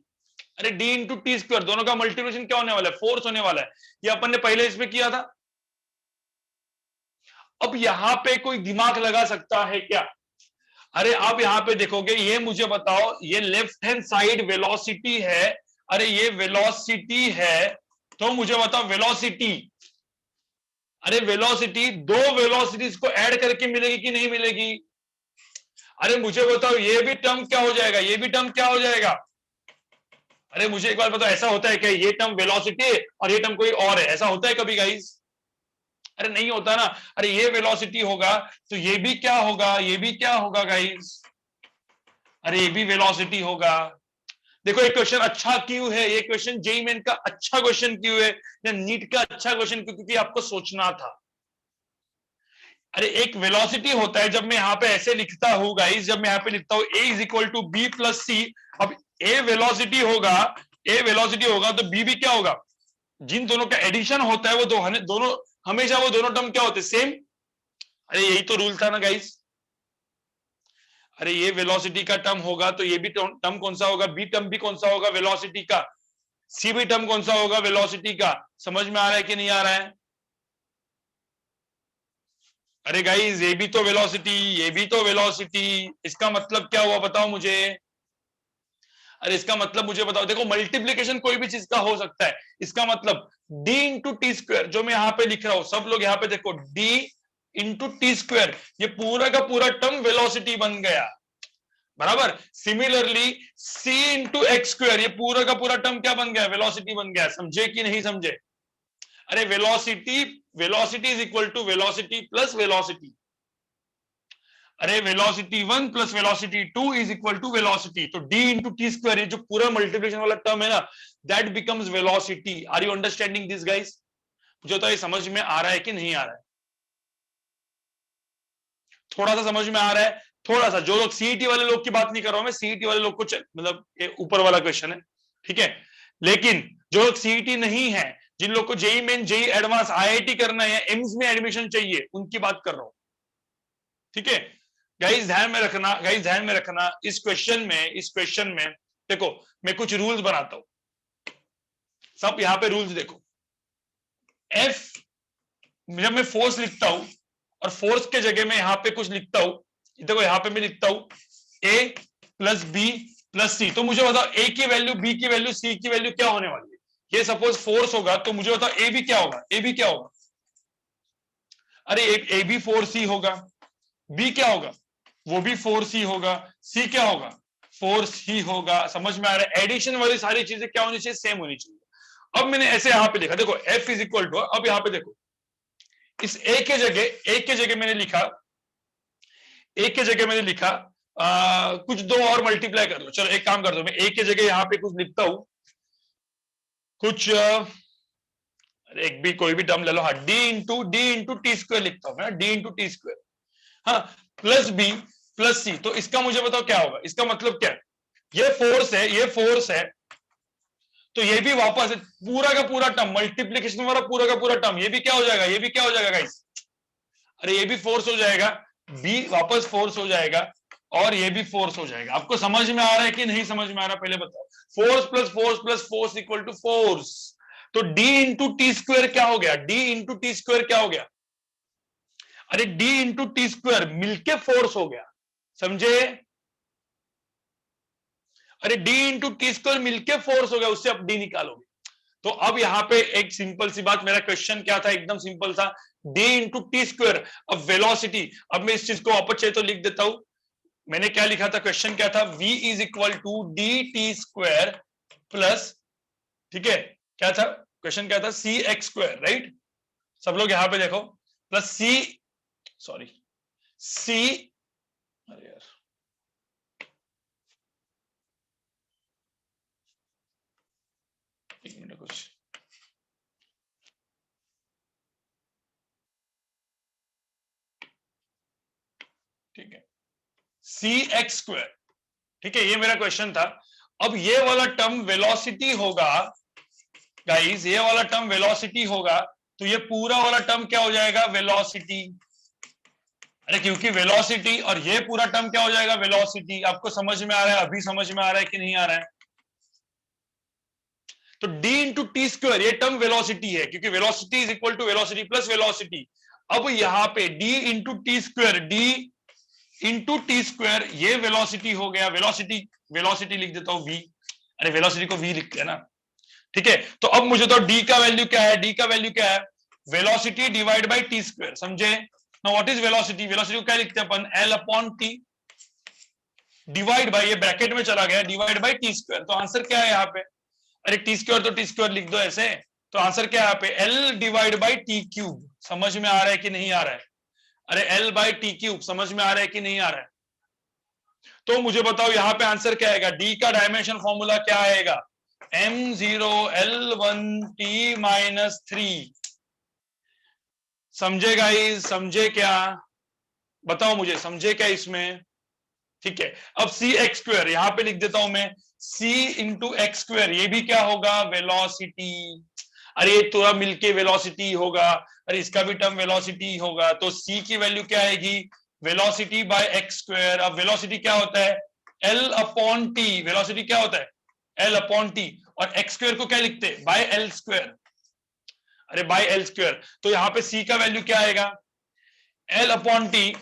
अरे डी इंटू टी स्क्वायर, दोनों का मल्टीप्लिकेशन क्या होने वाला है, फोर्स होने वाला है। ये अपन ने पहले इसमें किया था। अब यहां पे कोई दिमाग लगा सकता है क्या? अरे आप यहां पे देखोगे, ये मुझे बताओ, ये लेफ्ट हैंड साइड वेलोसिटी है, अरे ये वेलोसिटी है, तो मुझे बताओ वेलोसिटी, अरे वेलोसिटी दो वेलोसिटीज को ऐड करके मिलेगी कि नहीं मिलेगी? अरे मुझे बताओ, ये भी टर्म क्या हो जाएगा, ये भी टर्म क्या हो जाएगा? अरे मुझे एक बार बताओ, ऐसा होता है क्या ये टर्म वेलोसिटी और ये टर्म कोई और है, ऐसा होता है कभी गाइस? अरे नहीं होता ना। अरे ये वेलोसिटी होगा तो ये भी क्या होगा, ये भी क्या होगा गाइस? अरे ये भी वेलोसिटी होगा। देखो ये क्वेश्चन अच्छा क्यों है, ये क्वेश्चन जेईई मेन का अच्छा क्वेश्चन क्यों है, या नीट का अच्छा क्वेश्चन क्यों? क्योंकि आपको सोचना था। अरे एक वेलोसिटी होता है, जब मैं यहां पे ऐसे लिखता हूं गाइस, जब मैं यहां पे लिखता हूं a is equal to B plus C, अब a वेलोसिटी होगा, a वेलोसिटी होगा तो b भी क्या होगा? जिन दोनों का एडिशन होता है वो दोनों हमेशा वो दोनों टर्म क्या होते हैं, सेम। अरे यही तो रूल था ना गाइस। अरे ये वेलोसिटी का टर्म होगा तो ये भी टर्म कौन सा होगा, बी टर्म भी कौन सा होगा, वेलोसिटी का। सी भी टर्म कौन सा होगा, वेलोसिटी का। समझ में आ रहा है कि नहीं आ रहा है? अरे गाइस ये भी तो वेलोसिटी, ये भी तो वेलोसिटी, इसका मतलब क्या हुआ बताओ मुझे? अरे इसका मतलब मुझे बताओ, देखो मल्टीप्लीकेशन कोई भी चीज का हो सकता है, इसका मतलब d इंटू टी स्क्वायर, जो मैं यहां पे लिख रहा हूं, सब लोग यहां पे देखो, d इंटू टी स्क्वायर, ये पूरा का पूरा टर्म वेलोसिटी बन गया, बराबर। Similarly c into x square, ये पूरा का पूरा टर्म क्या बन गया, वेलोसिटी बन गया। समझे कि नहीं समझे? अरे velocity, velocity is equal to velocity plus velocity. अरे velocity 1 plus velocity 2 is equal to velocity, तो d इंटू टी स्क्वायर, ये जो पूरा मल्टीप्लिकेशन वाला टर्म है ना, that becomes velocity. Are you understanding this guys? मुझे तो ये समझ में आ रहा है कि नहीं आ रहा है? थोड़ा सा समझ में आ रहा है, थोड़ा सा। जो लोग सीईटी वाले लोग की बात नहीं कर रहा हूं मैं, सीईटी वाले लोग को मतलब ये ऊपर वाला क्वेश्चन है, ठीक है। लेकिन जो लोग सीईटी नहीं है, जिन लोग को JEE Main, JEE Advanced, IIT करना है, एम्स में एडमिशन चाहिए, उनकी बात कर रहा हूं, ठीक है। गाइस ध्यान में रखना, गाइस ध्यान में रखना, इस क्वेश्चन में देखो, मैं कुछ रूल्स बनाता हूं, सब यहां पे रूल्स देखो। एफ, जब मैं फोर्स लिखता हूं और फोर्स के जगह में यहां पे कुछ लिखता हूं, देखो यहां पे मैं लिखता हूं ए प्लस बी प्लस सी, तो मुझे बताओ ए की वैल्यू, बी की वैल्यू, सी की वैल्यू क्या होने वाली है? ये सपोज फोर्स होगा तो मुझे बताओ ए भी क्या होगा, ए भी क्या होगा? अरे ए भी 4c होगा, बी क्या होगा, वो भी 4c होगा, सी क्या होगा, 4c होगा। समझ में आ रहा है? एडिशन वाली सारी चीजें क्या होनी चाहिए, सेम होनी चाहिए। अब मैंने ऐसे यहां पे लिखा, देखो f इज इक्वल टू, अब यहां पे देखो, इस ए के जगह मैंने लिखा, ए के जगह मैंने लिखा कुछ दो और मल्टीप्लाई कर लो। चलो एक काम कर दो, मैं ए के जगह यहां पे कुछ लिखता हूं, कुछ एक भी कोई भी टर्म ले लो, हाँ, डी इंटू टी स्क्वायर लिखता हूं मैं, डी इंटू टी स्क्वायर, हाँ, प्लस बी प्लस सी। तो इसका मुझे बताओ क्या होगा, इसका मतलब क्या है? ये फोर्स है, ये फोर्स है, तो ये भी वापस पूरा का पूरा टर्म, मल्टीप्लीकेशन वाला पूरा का पूरा टर्म, ये भी क्या हो जाएगा, ये भी क्या हो जाएगा गाइस? अरे ये भी फोर्स हो जाएगा, बी वापस फोर्स हो जाएगा, और ये भी फोर्स हो जाएगा। आपको समझ में आ रहा है कि नहीं समझ में आ रहा, पहले बताओ। Force plus force plus force equal to force, तो डी इंटू टी स्क्वायर क्या हो गया, डी इंटू टी स्क्वायर क्या हो गया? अरे डी इंटू टी स्क्वायर मिलके फोर्स हो गया, समझे? अरे डी इंटू टी स्क्वायर मिलके फोर्स हो गया, उससे आप डी निकालोगे। तो अब यहां पे एक सिंपल सी बात, मेरा क्वेश्चन क्या था, एकदम सिंपल था, डी इंटू टी स्क्वायर। अब वेलोसिटी, अब मैं इस चीज को वापस चाहिए तो लिख देता हूं, मैंने क्या लिखा था, क्वेश्चन क्या था, v is equal to d t square plus, ठीक है, क्या था क्वेश्चन, क्या था, सी एक्स स्क्वायर, राइट। सब लोग यहां पे देखो, प्लस सी, सॉरी, सी, अरे यार, एक मिनट कुछ, ठीक है, सी एक्स स्क्वायर, ठीक है, ये मेरा क्वेश्चन था। अब ये वाला टर्म वेलोसिटी होगा गाइस, ये वाला टर्म वेलोसिटी होगा, तो ये पूरा वाला टर्म क्या हो जाएगा, वेलोसिटी। अरे क्योंकि वेलोसिटी और ये पूरा टर्म क्या हो जाएगा, वेलोसिटी। आपको समझ में आ रहा है, अभी समझ में आ रहा है कि नहीं आ रहा है? तो d इंटू टी स्क्वायर ये टर्म वेलोसिटी है, क्योंकि velocity is equal to velocity plus velocity. अब यहाँ पे d into T square, d into T square ये वेलोसिटी हो गया, वेलोसिटी वेलोसिटी लिख देता हूं v, अरे वेलोसिटी को v लिखते हैं ना, ठीक है। तो अब मुझे तो d का वैल्यू क्या है, d का वैल्यू क्या है, velocity divide by T square, समझे। Now what is velocity, velocity को क्या लिखते हैं अपन, l upon T divide by, ये ब्रैकेट में चला गया, डिवाइड बाय टी स्क्वायर। तो आंसर क्या है यहाँ पे, अरे टी स्क्वायर तो टी स्क्वायर लिख दो ऐसे, तो आंसर क्या है यहाँ पे, l divide by T cube. समझ में आ रहा है कि नहीं आ रहा है, अरे l बाय टी क्यूब समझ में आ रहा है कि नहीं आ रहा है। तो मुझे बताओ यहाँ पे आंसर क्या आएगा, d का डायमेंशन फॉर्मूला क्या आएगा, m0 l1t माइनस 3। समझे गाइस, समझे क्या, बताओ मुझे, समझे क्या इसमें, ठीक है। अब सी एक्स स्क्वायर यहां पे लिख देता हूं मैं, c इंटू एक्स स्क्वायर, ये भी क्या होगा, वेलोसिटी। अरे ये थोड़ा मिलके वेलोसिटी होगा, अरे इसका भी टर्म वेलोसिटी होगा, तो c की वैल्यू क्या आएगी, वेलोसिटी बाय एक्स स्क्वायर। अब वेलोसिटी क्या होता है, l अपॉन टी, वेलोसिटी क्या होता है l अपॉन टी, और एक्स स्क्वायर को क्या लिखते हैं, बाय एल स्क्वायर, अरे बाय एल स्क्वायर। तो यहाँ पे c का वैल्यू क्या आएगा, l अपॉन टी,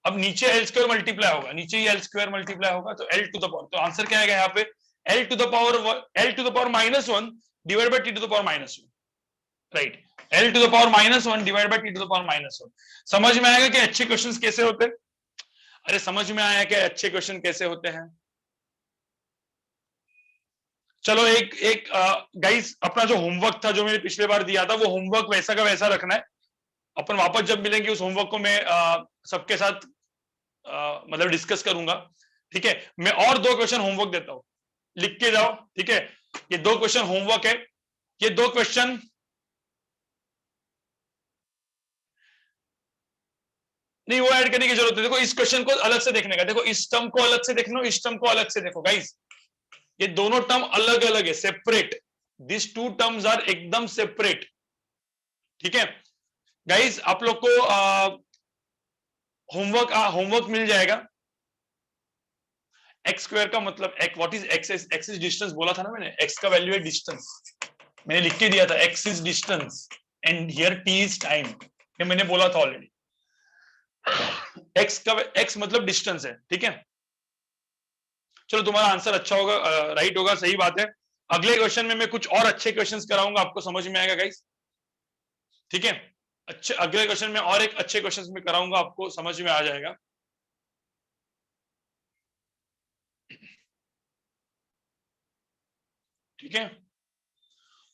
अब नीचे एल स्क्वायर मल्टीप्लाई होगा, नीचे ही एल स्क्वायर मल्टीप्लाई होगा, तो एल टू द पावर, तो आंसर क्या आएगा यहाँ पे, l to the power minus 1 divide by t to the power minus 1, right, l to the power minus 1 divide by t to the power minus 1। समझ में आएगा कि अच्छे क्वेश्चंस कैसे होते हैं, अरे समझ में आया कि अच्छे क्वेश्चन कैसे होते हैं। चलो एक गाइस, अपना जो होमवर्क था जो मैंने पिछले बार दिया था, वो होमवर्क वैसा का वैसा रखना है। अपन वापस जब मिलेंगे उस होमवर्क को मैं सबके साथ मतलब डिस्कस करूंगा, ठीक है। मैं और 2 क्वेश्चन होमवर्क देता हूं, लिख के जाओ, ठीक है। ये 2 क्वेश्चन होमवर्क है, ये 2 क्वेश्चन नहीं वो ऐड करने की जरूरत है। देखो इस क्वेश्चन को अलग से देखने का, देखो इस टर्म को अलग से देखना, इस टर्म को अलग से देखो गाइस, ये दोनों टर्म अलग अलग है, सेपरेट, दिस 2 टर्म्स आर एकदम सेपरेट, ठीक है गाइस। आप लोग को होमवर्क मिल जाएगा। एक्स स्क्वायर का मतलब what is x, x is distance बोला था ना मैंने, एक्स का वैल्यू है डिस्टेंस, मैंने लिख के दिया था, x is distance and here T is time, ये मैंने बोला था ऑलरेडी। एक्स मतलब डिस्टेंस है, ठीक है। चलो तुम्हारा आंसर अच्छा होगा, राइट होगा, सही बात है। अगले क्वेश्चन में मैं कुछ और अच्छे क्वेश्चंस कराऊंगा, आपको समझ में आएगा गाइस, ठीक है। अच्छे अगले क्वेश्चन में और एक अच्छे क्वेश्चंस में कराऊंगा, आपको समझ में आ जाएगा, ठीक है।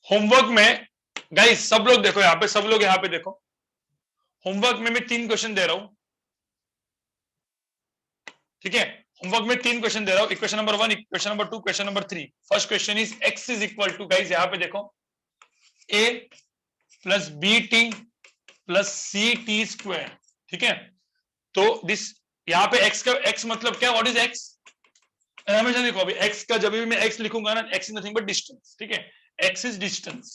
होमवर्क में गाइस सब लोग देखो, यहाँ पे सब लोग यहाँ पे देखो, होमवर्क में मैं 3 क्वेश्चन दे रहा हूं, ठीक है। होमवर्क में 3 क्वेश्चन दे रहा हूं, equation number 1, equation number 2, question number 3। First question is x is equal to, guys यहाँ पे देखो, a plus B T plus c t square, ठीक है। तो दिस यहाँ पे x का x मतलब क्या, व्हाट इज x, हमेशा देखो अभी x का जब भी मैं x लिखूंगा ना, x is nothing but distance, ठीक है, x इज डिस्टेंस।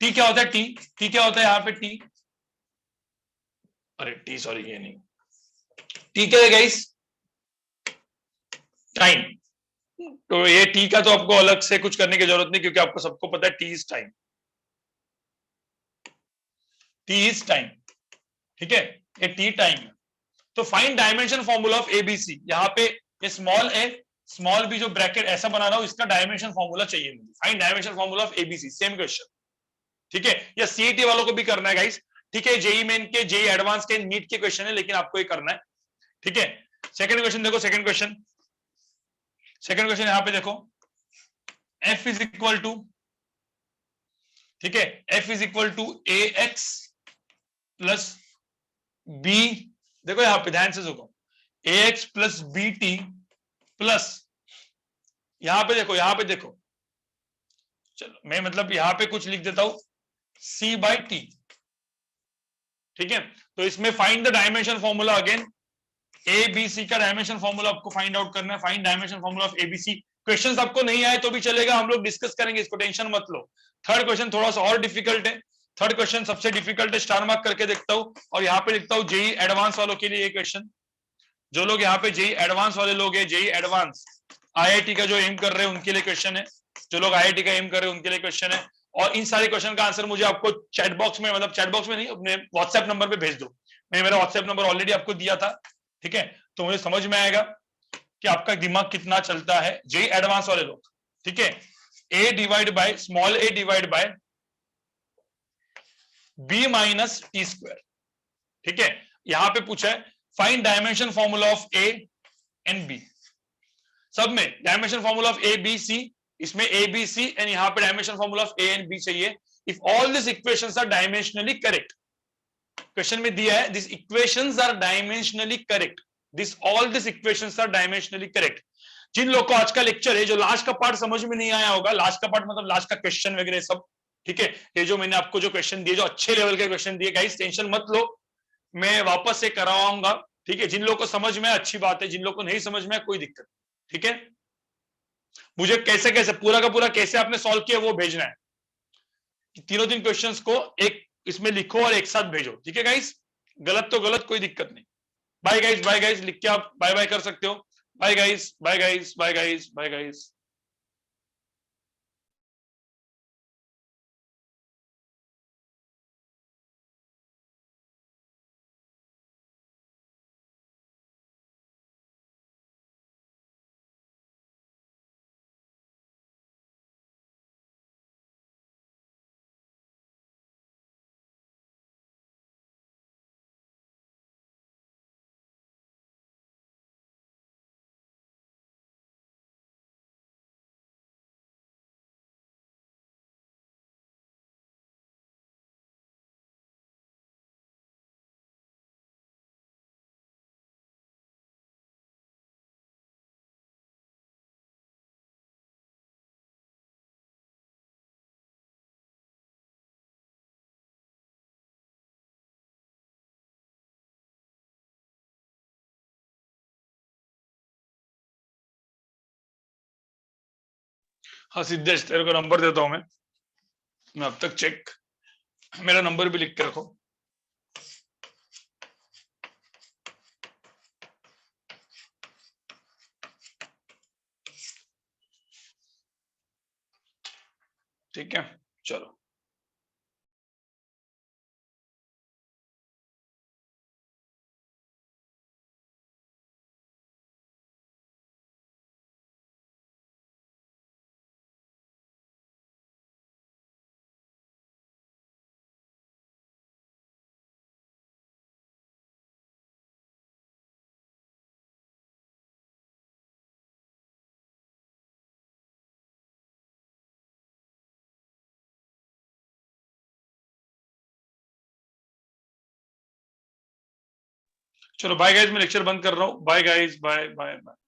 t क्या होता है, t क्या होता है यहाँ पे, t, अरे t सॉरी ये नहीं, t क्या है गाइस, टाइम। तो ये t का तो आपको अलग से कुछ करने की जरूरत नहीं, क्योंकि आपको सबको पता है t is time, t is time, ठीक है, ये t टाइम है। तो find dimension formula of ABC, यहाँ पे ये स्मॉल ए स्मॉल बी जो ब्रैकेट ऐसा बना रहा हूं, इसका डायमेंशन फॉर्मूला चाहिए मुझे, find dimension formula of ABC, same question, ठीक है। या सीईटी वालों को भी करना है गाइस, ठीक है, जेई मेन के, जेई एडवांस के, नीट के क्वेश्चन है, लेकिन आपको ये करना है, ठीक है। सेकंड क्वेश्चन देखो, सेकंड क्वेश्चन यहां पे देखो, f इज इक्वल टू, ठीक है, f is equal to A X plus B, देखो यहां पे ध्यान से देखो, A X plus B T plus, यहां पे देखो, चलो मैं मतलब यहां पे कुछ लिख देता हूं, c बाई टी, ठीक है। तो इसमें find the dimension formula, again a B c का डायमेंशन फॉर्मूला आपको फाइंड आउट करना है, find dimension formula of ABC. Questions आपको नहीं आए तो भी चलेगा, हम लोग डिस्कस करेंगे, इसको टेंशन मत लो। थर्ड क्वेश्चन थोड़ा सा और डिफिकल्ट है, थर्ड क्वेश्चन सबसे डिफिकल्ट है, स्टार मार्क करके देखता हूं, और यहाँ पे लिखता हूं जेई एडवांस वालों के लिए ये क्वेश्चन, जो लोग यहाँ पे जेई एडवांस वाले लोग हैं, जेई एडवांस आईआईटी का जो एम कर रहे हैं उनके लिए क्वेश्चन है, जो लोग आईआईटी का एम कर रहे हैं उनके लिए क्वेश्चन है, और इन सारे क्वेश्चन का आंसर मुझे आपको चैट बॉक्स में, मतलब चैट बॉक्स में नहीं, अपने व्हाट्सएप नंबर पे भेज दो। मैंने मेरा व्हाट्सएप नंबर ऑलरेडी आपको दिया था, ठीक है, तो मुझे समझ में आएगा कि आपका दिमाग कितना चलता है, जेई एडवांस वाले लोग, ठीक है। A divide by small A divide by B minus T square, ठीक है। यहां पे पूछा है find dimension formula of A and B, सब में dimension formula of A B C, इसमें ए बी सी एंड यहां पे dimension formula of A and B चाहिए। If all this equations are dimensionally correct, question में दिया है this equations are dimensionally correct, this equations are dimensionally correct. जिन लोग को आज का लेक्चर है, जो लास्ट का पार्ट समझ में नहीं आया होगा, लास्ट का पार्ट मतलब लास्ट का क्वेश्चन वगैरह सब, ठीक है, ये जो मैंने आपको जो क्वेश्चन दिए, जो अच्छे लेवल के क्वेश्चन दिए, गाइस टेंशन मत लो, मैं वापस से करवाऊंगा, ठीक है। जिन लोगों को समझ में अच्छी बात है, जिन लोगों को नहीं समझ में कोई दिक्कत, ठीक है। मुझे कैसे कैसे पूरा का पूरा कैसे आपने सॉल्व किया वो भेजना है, तीनों तीन क्वेश्चंस को एक इसमें लिखो और एक साथ भेजो, ठीक है गाइस। गलत तो गलत, कोई दिक्कत नहीं। बाय गाइस, बाय गाइस लिख के आप बाय बाय कर सकते हो। Bye guys, bye guys, bye guys, bye guys. हाँ सिद्धेश, तेरे को नंबर देता हूं मैं अब तक चेक, मेरा नंबर भी लिख के रखो। ठीक है, चलो। चलो बाय गाइस, मैं लेक्चर बंद कर रहा हूँ। Bye guys, bye bye bye.